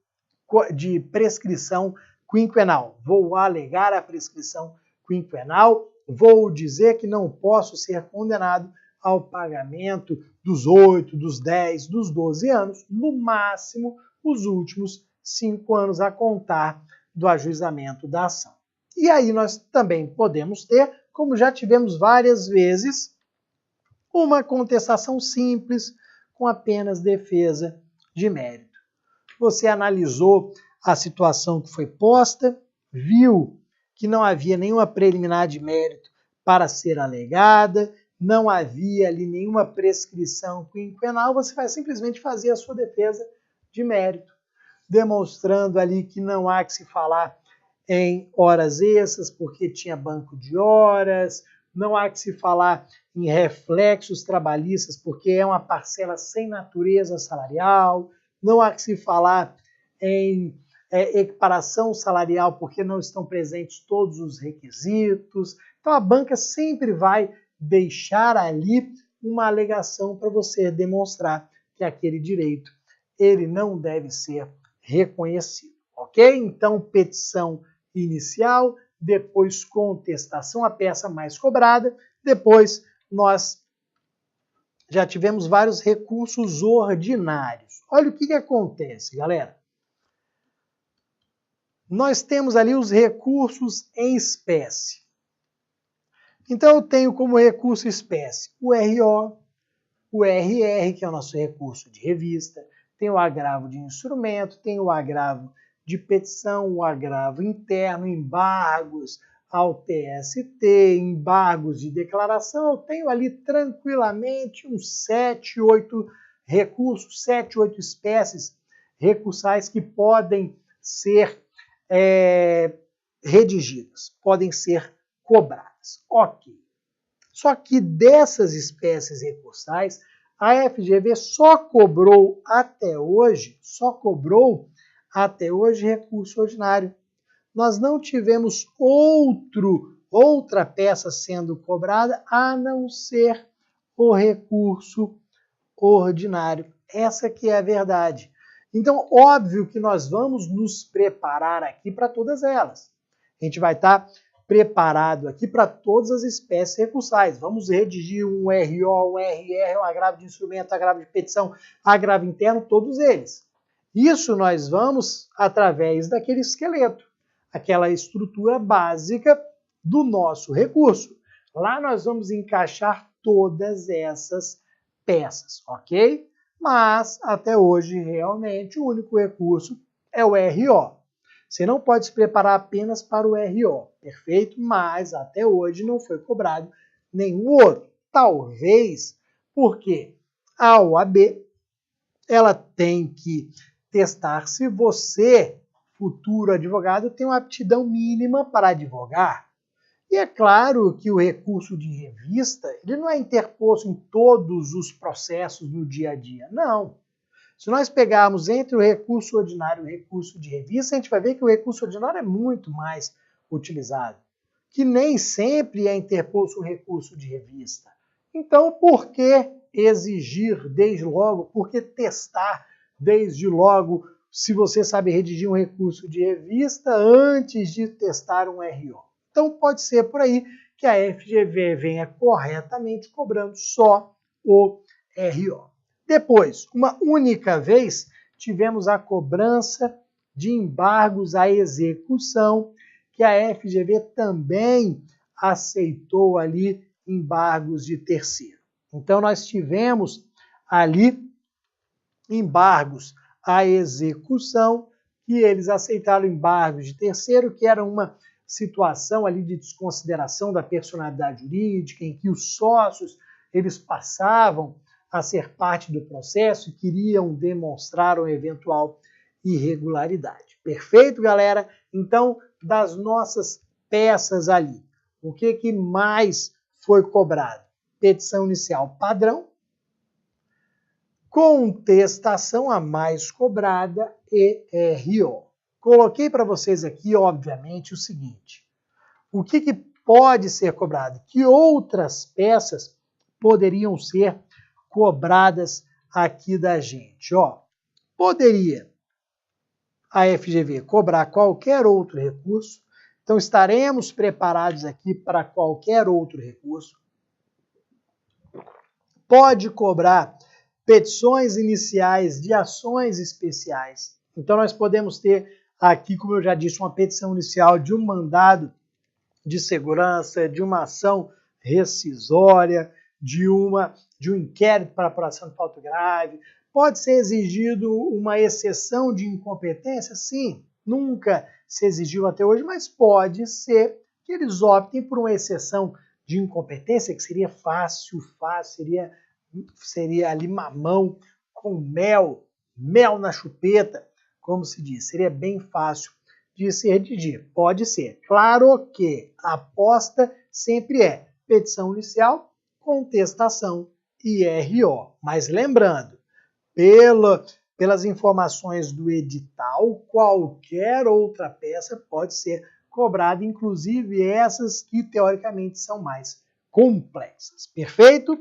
prescrição quinquenal. Vou alegar a prescrição quinquenal, vou dizer que não posso ser condenado ao pagamento dos 8, dos 10, dos 12 anos, no máximo os últimos 5 anos a contar do ajuizamento da ação. E aí nós também podemos ter, como já tivemos várias vezes, uma contestação simples com apenas defesa de mérito. Você analisou a situação que foi posta, viu que não havia nenhuma preliminar de mérito para ser alegada, não havia ali nenhuma prescrição quinquenal, você vai simplesmente fazer a sua defesa de mérito, demonstrando ali que não há que se falar em horas extras, porque tinha banco de horas, não há que se falar em reflexos trabalhistas, porque é uma parcela sem natureza salarial, não há que se falar em equiparação salarial, porque não estão presentes todos os requisitos. Então, a banca sempre vai deixar ali uma alegação para você demonstrar que aquele direito ele não deve ser reconhecido, ok? Então, petição inicial, depois contestação, a peça mais cobrada, depois nós já tivemos vários recursos ordinários. Olha o que acontece, galera. Nós temos ali os recursos em espécie. Então, eu tenho como recurso espécie o RO, o RR, que é o nosso recurso de revista, tem o agravo de instrumento, tem o agravo de petição, o agravo interno, embargos ao TST, embargos de declaração. Eu tenho ali tranquilamente uns 7, 8 recursos, 7, 8 espécies recursais que podem ser redigidas, podem ser cobradas. Ok. Só que dessas espécies recursais, a FGV só cobrou até hoje recurso ordinário. Nós não tivemos outra peça sendo cobrada a não ser o recurso ordinário. Essa que é a verdade. Então, óbvio que nós vamos nos preparar aqui para todas elas. A gente vai estar preparado aqui para todas as espécies recursais. Vamos redigir um RO, um RR, um agravo de instrumento, agravo de petição, agravo interno, todos eles. Isso nós vamos através daquele esqueleto, aquela estrutura básica do nosso recurso. Lá nós vamos encaixar todas essas peças, ok? Mas, até hoje, realmente, o único recurso é o RO. Você não pode se preparar apenas para o RO, perfeito? Mas, até hoje, não foi cobrado nenhum outro. Talvez porque a OAB ela tem que testar se você, futuro advogado, tem uma aptidão mínima para advogar. E é claro que o recurso de revista ele não é interposto em todos os processos no dia a dia, não. Se nós pegarmos entre o recurso ordinário e o recurso de revista, a gente vai ver que o recurso ordinário é muito mais utilizado, que nem sempre é interposto o recurso de revista. Então, por que exigir desde logo, por que testar desde logo, se você sabe redigir um recurso de revista antes de testar um RO? Então, pode ser por aí que a FGV venha corretamente cobrando só o RO. Depois, uma única vez, tivemos a cobrança de embargos à execução, que a FGV também aceitou ali embargos de terceiro. Então, nós tivemos ali embargos à execução, que eles aceitaram embargos de terceiro, que era uma situação ali de desconsideração da personalidade jurídica, em que os sócios eles passavam a ser parte do processo e queriam demonstrar uma eventual irregularidade. Perfeito, galera? Então, das nossas peças ali, o que mais foi cobrado? Petição inicial padrão, contestação a mais cobrada e RO. Coloquei para vocês aqui, obviamente, o seguinte. O que pode ser cobrado? Que outras peças poderiam ser cobradas aqui da gente? Poderia a FGV cobrar qualquer outro recurso. Então, estaremos preparados aqui para qualquer outro recurso. Pode cobrar petições iniciais de ações especiais. Então, nós podemos ter aqui, como eu já disse, uma petição inicial de um mandado de segurança, de uma ação rescisória, de um inquérito para apuração de fato grave. Pode ser exigido uma exceção de incompetência? Sim, nunca se exigiu até hoje, mas pode ser que eles optem por uma exceção de incompetência, que seria fácil, seria ali mamão com mel na chupeta, como se diz, seria bem fácil de se redigir. Pode ser. Claro que a aposta sempre é petição inicial, contestação e RO. Mas lembrando, pelas informações do edital, qualquer outra peça pode ser cobrada, inclusive essas que teoricamente são mais complexas. Perfeito?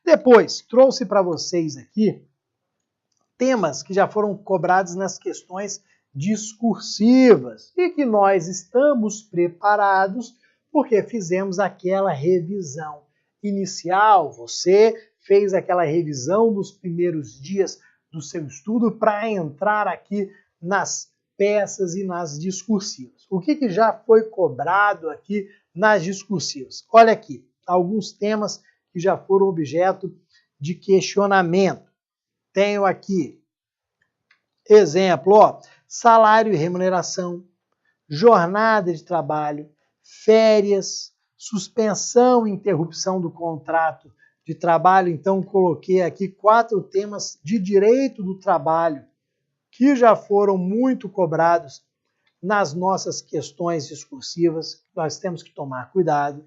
Depois, trouxe para vocês aqui temas que já foram cobrados nas questões discursivas e que nós estamos preparados porque fizemos aquela revisão inicial. Você fez aquela revisão nos primeiros dias do seu estudo para entrar aqui nas peças e nas discursivas. O que já foi cobrado aqui nas discursivas? Olha aqui, alguns temas que já foram objeto de questionamento. Tenho aqui Exemplo, ó, salário e remuneração, jornada de trabalho, férias, suspensão e interrupção do contrato de trabalho. Então, coloquei aqui 4 temas de direito do trabalho que já foram muito cobrados nas nossas questões discursivas. Nós temos que tomar cuidado.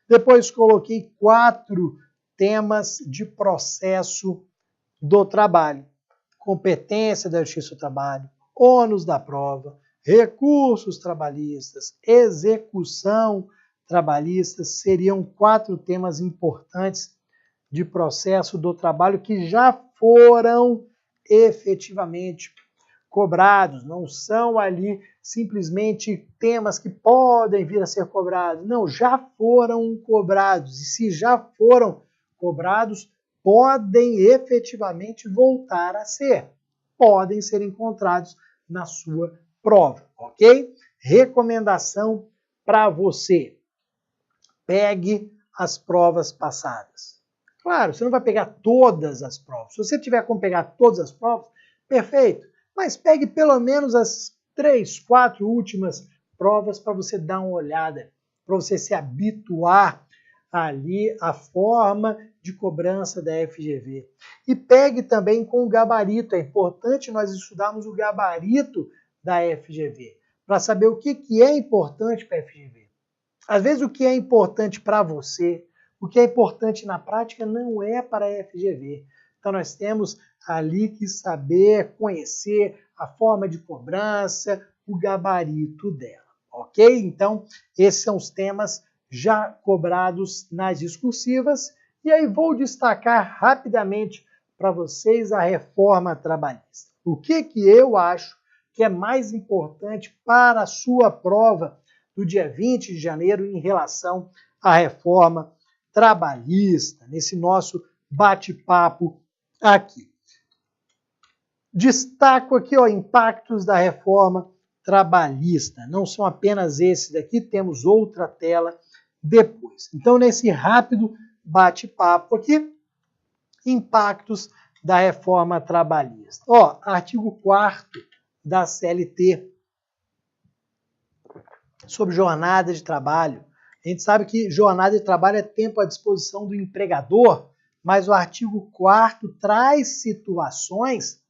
Depois, coloquei 4 temas de processo do trabalho: competência da Justiça do Trabalho, ônus da prova, recursos trabalhistas, execução trabalhista. Seriam 4 temas importantes de processo do trabalho que já foram efetivamente cobrados. Não são ali simplesmente temas que podem vir a ser cobrados. Não, já foram cobrados. E se já foram cobrados, podem efetivamente voltar a ser. Podem ser encontrados na sua prova, ok? Recomendação para você: pegue as provas passadas. Claro, você não vai pegar todas as provas. Se você tiver como pegar todas as provas, perfeito. Mas pegue pelo menos as 3, 4 últimas provas para você dar uma olhada, para você se habituar ali à forma de cobrança da FGV. E pegue também com o gabarito. É importante nós estudarmos o gabarito da FGV, para saber o que é importante para a FGV. Às vezes o que é importante para você, o que é importante na prática, não é para a FGV. Então nós temos ali que saber, conhecer a forma de cobrança, o gabarito dela, ok? Então esses são os temas já cobrados nas discursivas. E aí vou destacar rapidamente para vocês a reforma trabalhista. O que eu acho que é mais importante para a sua prova do dia 20 de janeiro em relação à reforma trabalhista, nesse nosso bate-papo aqui. Destaco aqui, ó, impactos da reforma trabalhista. Não são apenas esses daqui, temos outra tela depois. Então, nesse rápido bate-papo aqui, impactos da reforma trabalhista. Ó, artigo 4º da CLT, sobre jornada de trabalho. A gente sabe que jornada de trabalho é tempo à disposição do empregador, mas o artigo 4º traz situações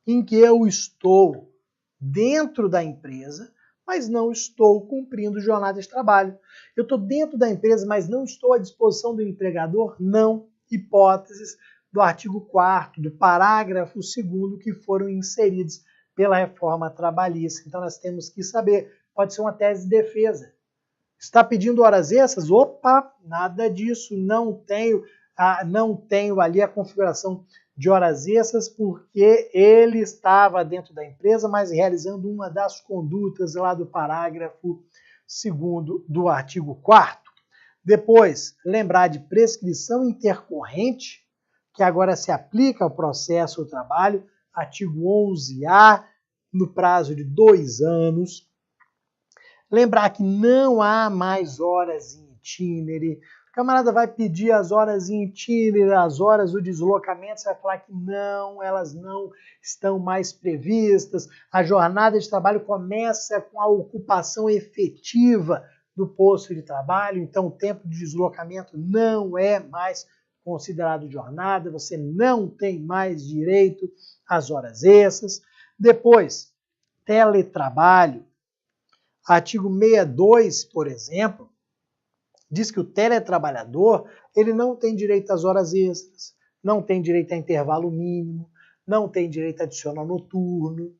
em que eu estou dentro da empresa, mas não estou cumprindo jornada de trabalho. Eu estou dentro da empresa, mas não estou à disposição do empregador? Não. Hipóteses do artigo 4º, do parágrafo 2º, que foram inseridos pela reforma trabalhista. Então nós temos que saber, pode ser uma tese de defesa. Está pedindo horas extras? Opa, nada disso, não tenho ali a configuração de horas extras, porque ele estava dentro da empresa, mas realizando uma das condutas lá do parágrafo 2º do artigo 4º. Depois, lembrar de prescrição intercorrente, que agora se aplica ao processo do trabalho, artigo 11A, no prazo de 2 anos. Lembrar que não há mais horas em itinere. O camarada vai pedir as horas em itinere, as horas do deslocamento, você vai falar que não, elas não estão mais previstas. A jornada de trabalho começa com a ocupação efetiva do posto de trabalho, então o tempo de deslocamento não é mais considerado jornada, você não tem mais direito às horas extras. Depois, teletrabalho. Artigo 62, por exemplo, diz que o teletrabalhador ele não tem direito às horas extras, não tem direito a intervalo mínimo, não tem direito adicional noturno.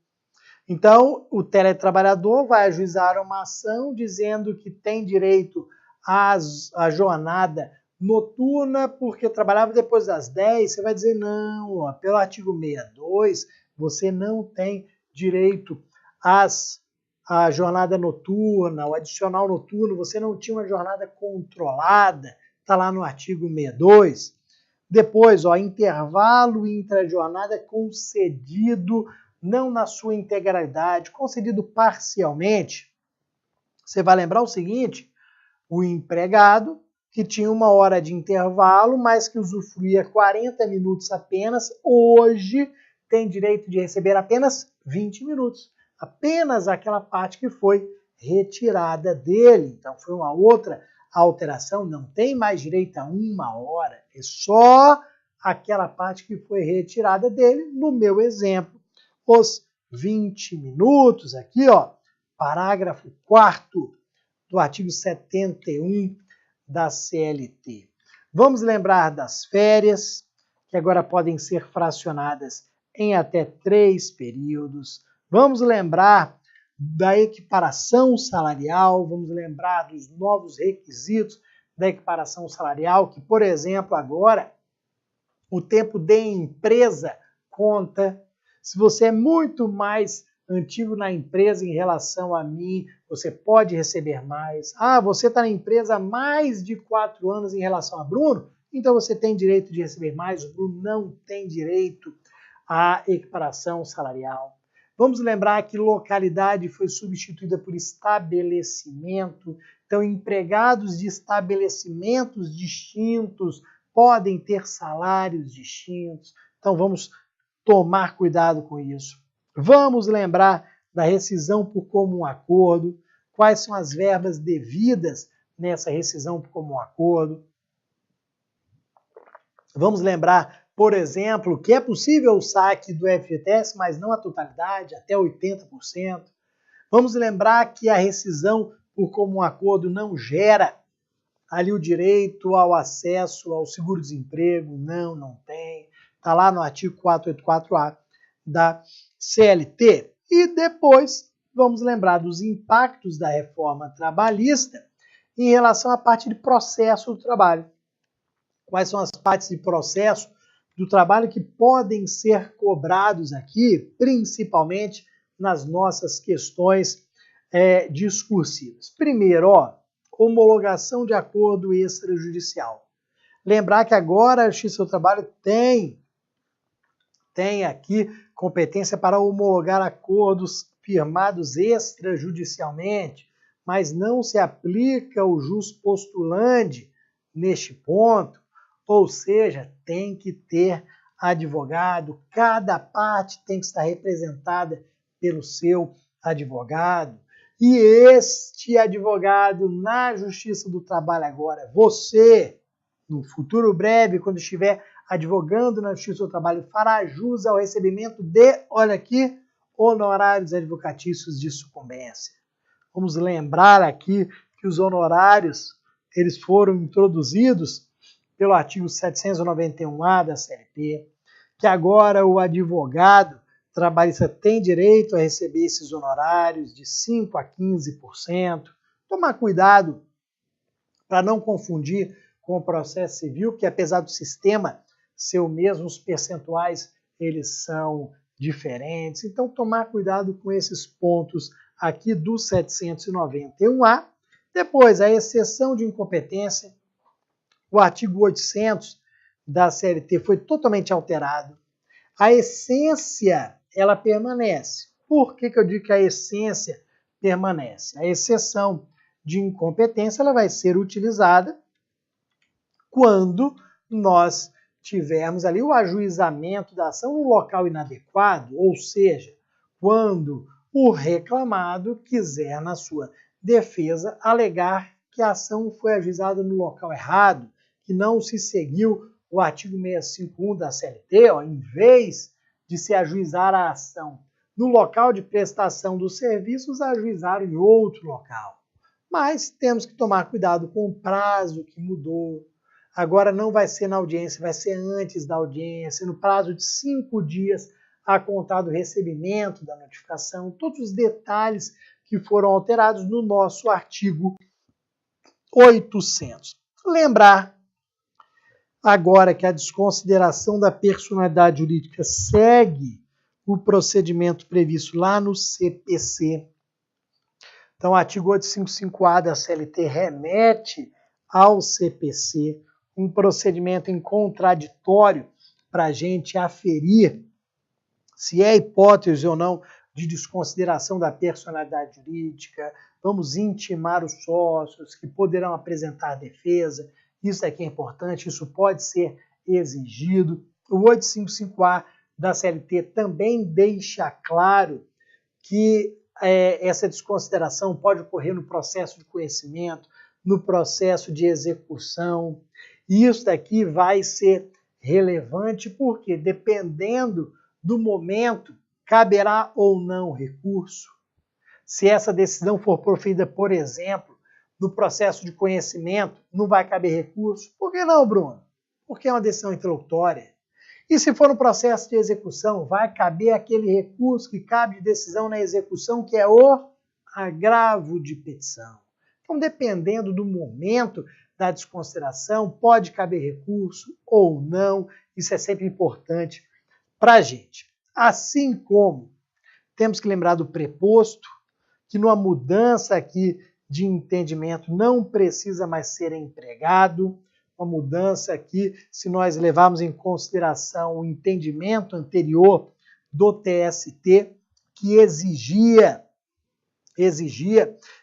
Então, o teletrabalhador vai ajuizar uma ação dizendo que tem direito à jornada noturna porque trabalhava depois das 10. Você vai dizer, não, ó, pelo artigo 62, você não tem direito à jornada noturna, o adicional noturno, você não tinha uma jornada controlada, está lá no artigo 62. Depois, ó, intervalo intra-jornada concedido não na sua integralidade, concedido parcialmente. Você vai lembrar o seguinte, o empregado que tinha 1 hora de intervalo, mas que usufruía 40 minutos apenas, hoje tem direito de receber apenas 20 minutos. Apenas aquela parte que foi retirada dele. Então, foi uma outra alteração, não tem mais direito a 1 hora, é só aquela parte que foi retirada dele, no meu exemplo, os 20 minutos, aqui, ó, parágrafo 4º do artigo 71 da CLT. Vamos lembrar das férias, que agora podem ser fracionadas em até 3 períodos. Vamos lembrar da equiparação salarial, vamos lembrar dos novos requisitos da equiparação salarial, que, por exemplo, agora o tempo de empresa conta. Se você é muito mais antigo na empresa em relação a mim, você pode receber mais. Ah, você está na empresa há mais de 4 anos em relação a Bruno, então você tem direito de receber mais. O Bruno não tem direito à equiparação salarial. Vamos lembrar que localidade foi substituída por estabelecimento. Então, empregados de estabelecimentos distintos podem ter salários distintos. Então, vamos tomar cuidado com isso. Vamos lembrar da rescisão por comum acordo. Quais são as verbas devidas nessa rescisão por comum acordo? Vamos lembrar, por exemplo, que é possível o saque do FGTS, mas não a totalidade, até 80%. Vamos lembrar que a rescisão por comum acordo não gera ali o direito ao acesso ao seguro-desemprego. Não tem. Está lá no artigo 484A da CLT. E depois vamos lembrar dos impactos da reforma trabalhista em relação à parte de processo do trabalho. Quais são as partes de processo do trabalho que podem ser cobrados aqui, principalmente nas nossas questões discursivas. Primeiro, homologação de acordo extrajudicial. Lembrar que agora a Justiça do Trabalho tem aqui competência para homologar acordos firmados extrajudicialmente, mas não se aplica o jus postulandi neste ponto. Ou seja, tem que ter advogado, cada parte tem que estar representada pelo seu advogado. E este advogado na Justiça do Trabalho agora, você, no futuro breve, quando estiver advogando na Justiça do Trabalho, fará jus ao recebimento de, olha aqui, honorários advocatícios de sucumbência. Vamos lembrar aqui que os honorários, eles foram introduzidos pelo artigo 791A da CLT, que agora o advogado trabalhista tem direito a receber esses honorários de 5% a 15%. Tomar cuidado para não confundir com o processo civil, que apesar do sistema ser o mesmo, os percentuais eles são diferentes. Então, tomar cuidado com esses pontos aqui do 791A. Depois, a exceção de incompetência. O artigo 800 da CLT foi totalmente alterado. A essência, ela permanece. Por que eu digo que a essência permanece? A exceção de incompetência ela vai ser utilizada quando nós tivermos ali o ajuizamento da ação no local inadequado, ou seja, quando o reclamado quiser, na sua defesa, alegar que a ação foi ajuizada no local errado, que não se seguiu o artigo 651 da CLT, em vez de se ajuizar a ação no local de prestação dos serviços, ajuizaram em outro local. Mas temos que tomar cuidado com o prazo que mudou. Agora não vai ser na audiência, vai ser antes da audiência, no prazo de 5 dias a contar do recebimento da notificação, todos os detalhes que foram alterados no nosso artigo 800. Lembrar agora que a desconsideração da personalidade jurídica segue o procedimento previsto lá no CPC. Então, o artigo 855A da CLT remete ao CPC um procedimento em contraditório para a gente aferir se é hipótese ou não de desconsideração da personalidade jurídica. Vamos intimar os sócios que poderão apresentar defesa. Isso aqui é importante, isso pode ser exigido. O 855A da CLT também deixa claro que essa desconsideração pode ocorrer no processo de conhecimento, no processo de execução. E isso daqui vai ser relevante porque, dependendo do momento, caberá ou não recurso. Se essa decisão for proferida, por exemplo, no processo de conhecimento, não vai caber recurso. Por que não, Bruno? Porque é uma decisão interlocutória. E se for no processo de execução, vai caber aquele recurso que cabe de decisão na execução, que é o agravo de petição. Então, dependendo do momento da desconsideração, pode caber recurso ou não. Isso é sempre importante para a gente. Assim como temos que lembrar do preposto, que numa mudança aqui de entendimento não precisa mais ser empregado. Uma mudança aqui, se nós levarmos em consideração o entendimento anterior do TST, que exigia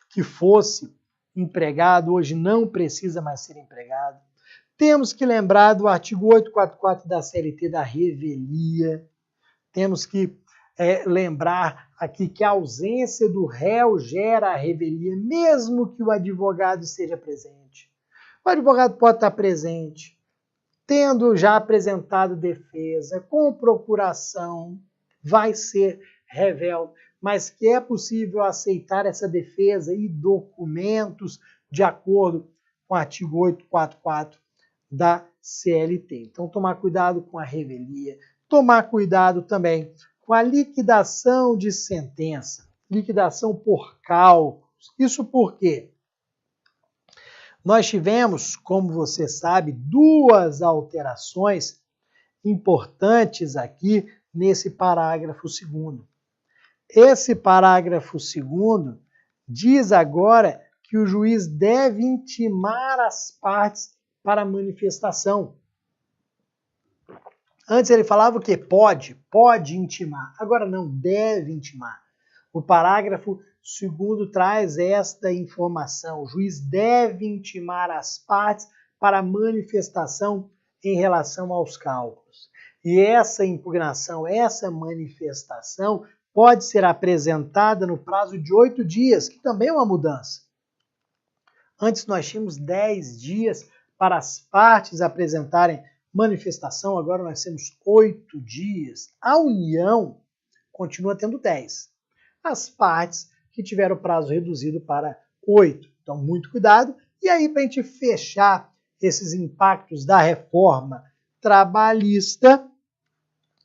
que fosse empregado, hoje não precisa mais ser empregado. Temos que lembrar do artigo 844 da CLT da revelia. Temos que lembrar aqui que a ausência do réu gera a revelia, mesmo que o advogado esteja presente. O advogado pode estar presente, tendo já apresentado defesa, com procuração, vai ser réu, mas que é possível aceitar essa defesa e documentos de acordo com o artigo 844 da CLT. Então, tomar cuidado com a revelia, tomar cuidado também com a liquidação de sentença, liquidação por cálculos. Isso por quê? Nós tivemos, como você sabe, duas alterações importantes aqui nesse parágrafo 2º. Esse parágrafo 2º diz agora que o juiz deve intimar as partes para a manifestação. Antes ele falava o quê? Pode intimar. Agora não, deve intimar. O parágrafo 2º traz esta informação. O juiz deve intimar as partes para a manifestação em relação aos cálculos. E essa impugnação, essa manifestação pode ser apresentada no prazo de 8 dias, que também é uma mudança. Antes nós tínhamos 10 dias para as partes apresentarem manifestação, agora nós temos 8 dias. A União continua tendo 10. As partes que tiveram o prazo reduzido para 8. Então, muito cuidado. E aí, para a gente fechar esses impactos da reforma trabalhista,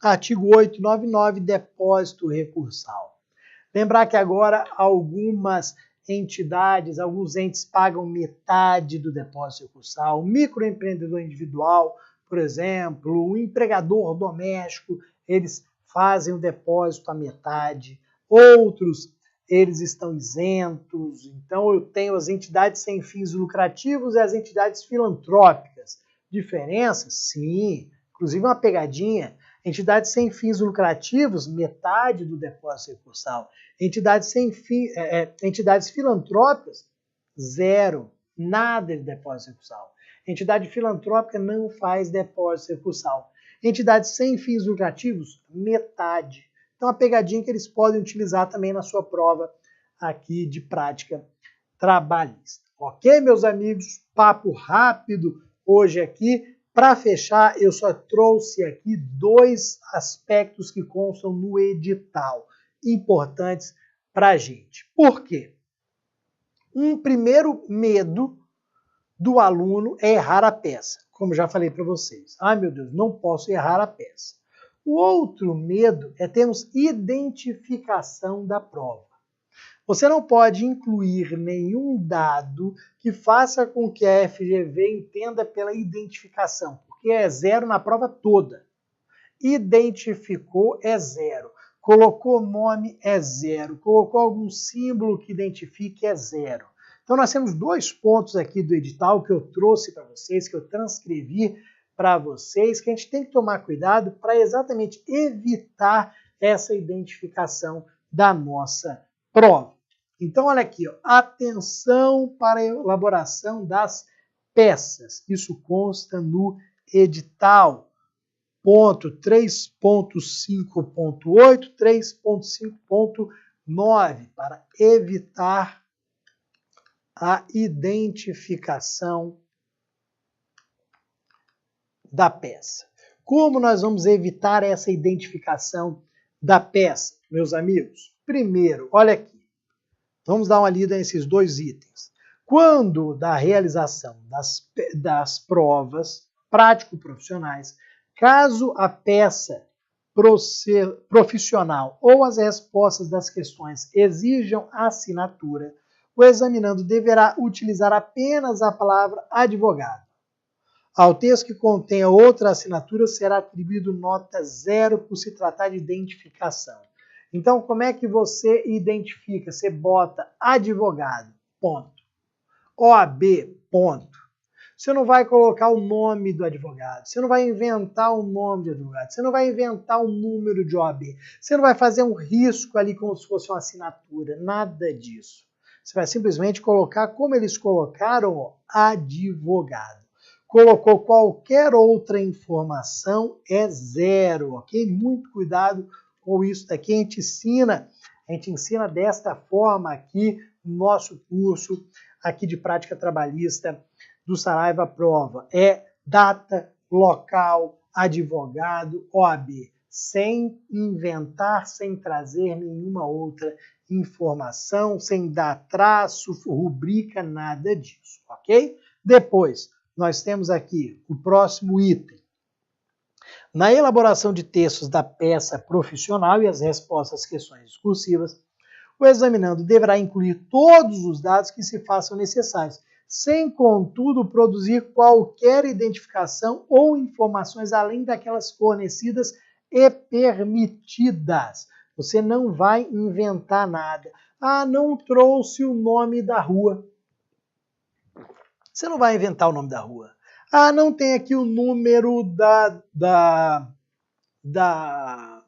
artigo 899, depósito recursal. Lembrar que agora algumas entidades, alguns entes pagam metade do depósito recursal. O microempreendedor individual, por exemplo, o empregador doméstico, eles fazem o depósito à metade. Outros, eles estão isentos. Então, eu tenho as entidades sem fins lucrativos e as entidades filantrópicas. Diferenças? Sim. Inclusive uma pegadinha. Entidades sem fins lucrativos, metade do depósito recursal. Entidades filantrópicas, zero. Nada de depósito recursal. Entidade filantrópica não faz depósito recursal. Entidades sem fins lucrativos, metade. Então, a pegadinha que eles podem utilizar também na sua prova aqui de prática trabalhista. Ok, meus amigos? Papo rápido hoje aqui. Para fechar, eu só trouxe aqui 2 aspectos que constam no edital, importantes para a gente. Por quê? Um primeiro medo do aluno é errar a peça, como já falei para vocês. Ai, meu Deus, não posso errar a peça. O outro medo é termos identificação da prova. Você não pode incluir nenhum dado que faça com que a FGV entenda pela identificação, porque é 0 na prova toda. Identificou é 0. Colocou nome é 0. Colocou algum símbolo que identifique é 0. Então nós temos 2 pontos aqui do edital que eu trouxe para vocês, que eu transcrevi para vocês, que a gente tem que tomar cuidado para exatamente evitar essa identificação da nossa prova. Então, olha aqui, ó, atenção para a elaboração das peças. Isso consta no edital. ponto 3.5.8, 3.5.9, para evitar a identificação da peça. Como nós vamos evitar essa identificação da peça, meus amigos? Primeiro, olha aqui, vamos dar uma lida nesses dois itens. Quando da realização das provas prático-profissionais, caso a peça profissional ou as respostas das questões exijam assinatura, o examinando deverá utilizar apenas a palavra advogado. Ao texto que contenha outra assinatura será atribuído nota 0 por se tratar de identificação. Então, como é que você identifica? Você bota advogado, ponto. OAB, ponto. Você não vai colocar o nome do advogado, você não vai inventar o nome de advogado, você não vai inventar o número de OAB, você não vai fazer um risco ali como se fosse uma assinatura, nada disso. Você vai simplesmente colocar como eles colocaram, advogado. Colocou qualquer outra informação, é 0, ok? Muito cuidado com isso daqui, a gente ensina desta forma aqui no nosso curso aqui de prática trabalhista do Saraiva Prova. É data, local, advogado, OAB, sem inventar, sem trazer nenhuma outra informação, sem dar traço, rubrica, nada disso, ok? Depois, nós temos aqui o próximo item. Na elaboração de textos da peça profissional e as respostas às questões discursivas, o examinando deverá incluir todos os dados que se façam necessários, sem, contudo, produzir qualquer identificação ou informações além daquelas fornecidas e permitidas. Você não vai inventar nada. Ah, não trouxe o nome da rua. Você não vai inventar o nome da rua. Ah, não tem aqui o número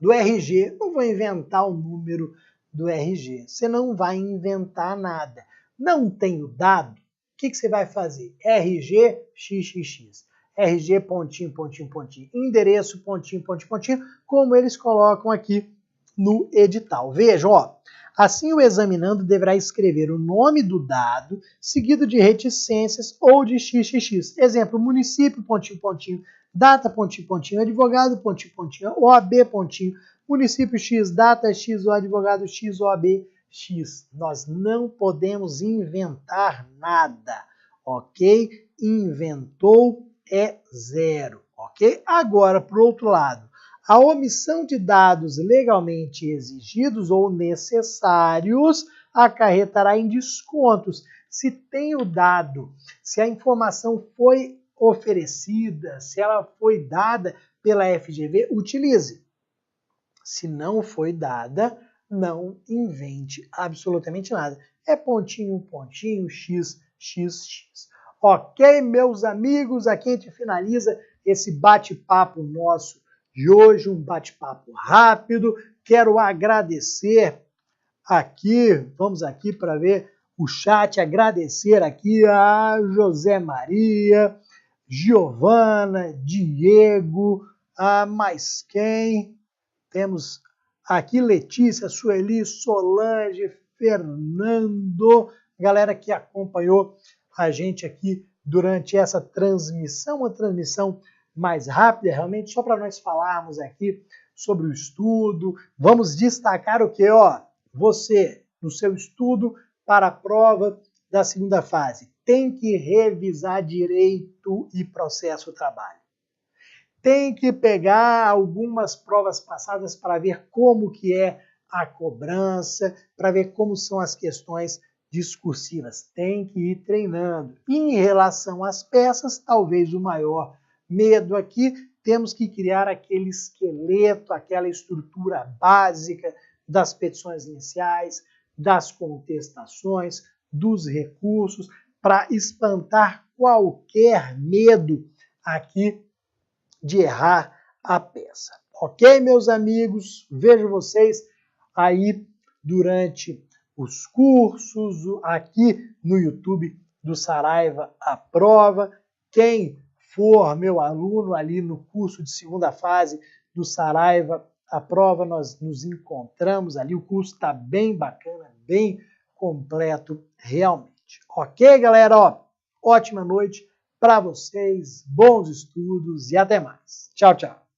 do RG. Não vou inventar o número do RG. Você não vai inventar nada. Não tem o dado. O que você vai fazer? RG, XXX. RG, pontinho, pontinho, pontinho. Endereço, pontinho, pontinho, pontinho. Como eles colocam aqui no edital. Vejam, ó. Assim, o examinando deverá escrever o nome do dado, seguido de reticências ou de XXX. Exemplo, município, pontinho, pontinho, data, pontinho, pontinho, advogado, pontinho, pontinho, OAB, pontinho, município X, data X, ou advogado X, OAB X. Nós não podemos inventar nada, ok? Inventou é 0, ok? Agora, por outro lado, a omissão de dados legalmente exigidos ou necessários acarretará em descontos. Se tem o dado, se a informação foi oferecida, se ela foi dada pela FGV, utilize. Se não foi dada, não invente absolutamente nada. É pontinho, pontinho, X, X, X. Ok, meus amigos, aqui a gente finaliza esse bate-papo nosso de hoje, um bate-papo rápido. Quero agradecer aqui, vamos aqui para ver o chat, agradecer aqui a José Maria, Giovana, Diego, a mais quem? Temos aqui Letícia, Sueli, Solange, Fernando, galera que acompanhou a gente aqui durante essa transmissão, uma transmissão mais rápida, realmente, só para nós falarmos aqui sobre o estudo. Vamos destacar o que? Ó, você, no seu estudo para a prova da segunda fase, tem que revisar direito e processo trabalho. Tem que pegar algumas provas passadas para ver como que é a cobrança, para ver como são as questões discursivas. Tem que ir treinando. E em relação às peças, talvez o maior medo aqui, temos que criar aquele esqueleto, aquela estrutura básica das petições iniciais, das contestações, dos recursos, para espantar qualquer medo aqui de errar a peça. Ok, meus amigos? Vejo vocês aí durante os cursos, aqui no YouTube do Saraiva à Prova. Quem for meu aluno ali no curso de segunda fase do Saraiva, a prova nós nos encontramos ali, o curso está bem bacana, bem completo realmente. Ok, galera? Ó, ótima noite para vocês, bons estudos e até mais. Tchau, tchau.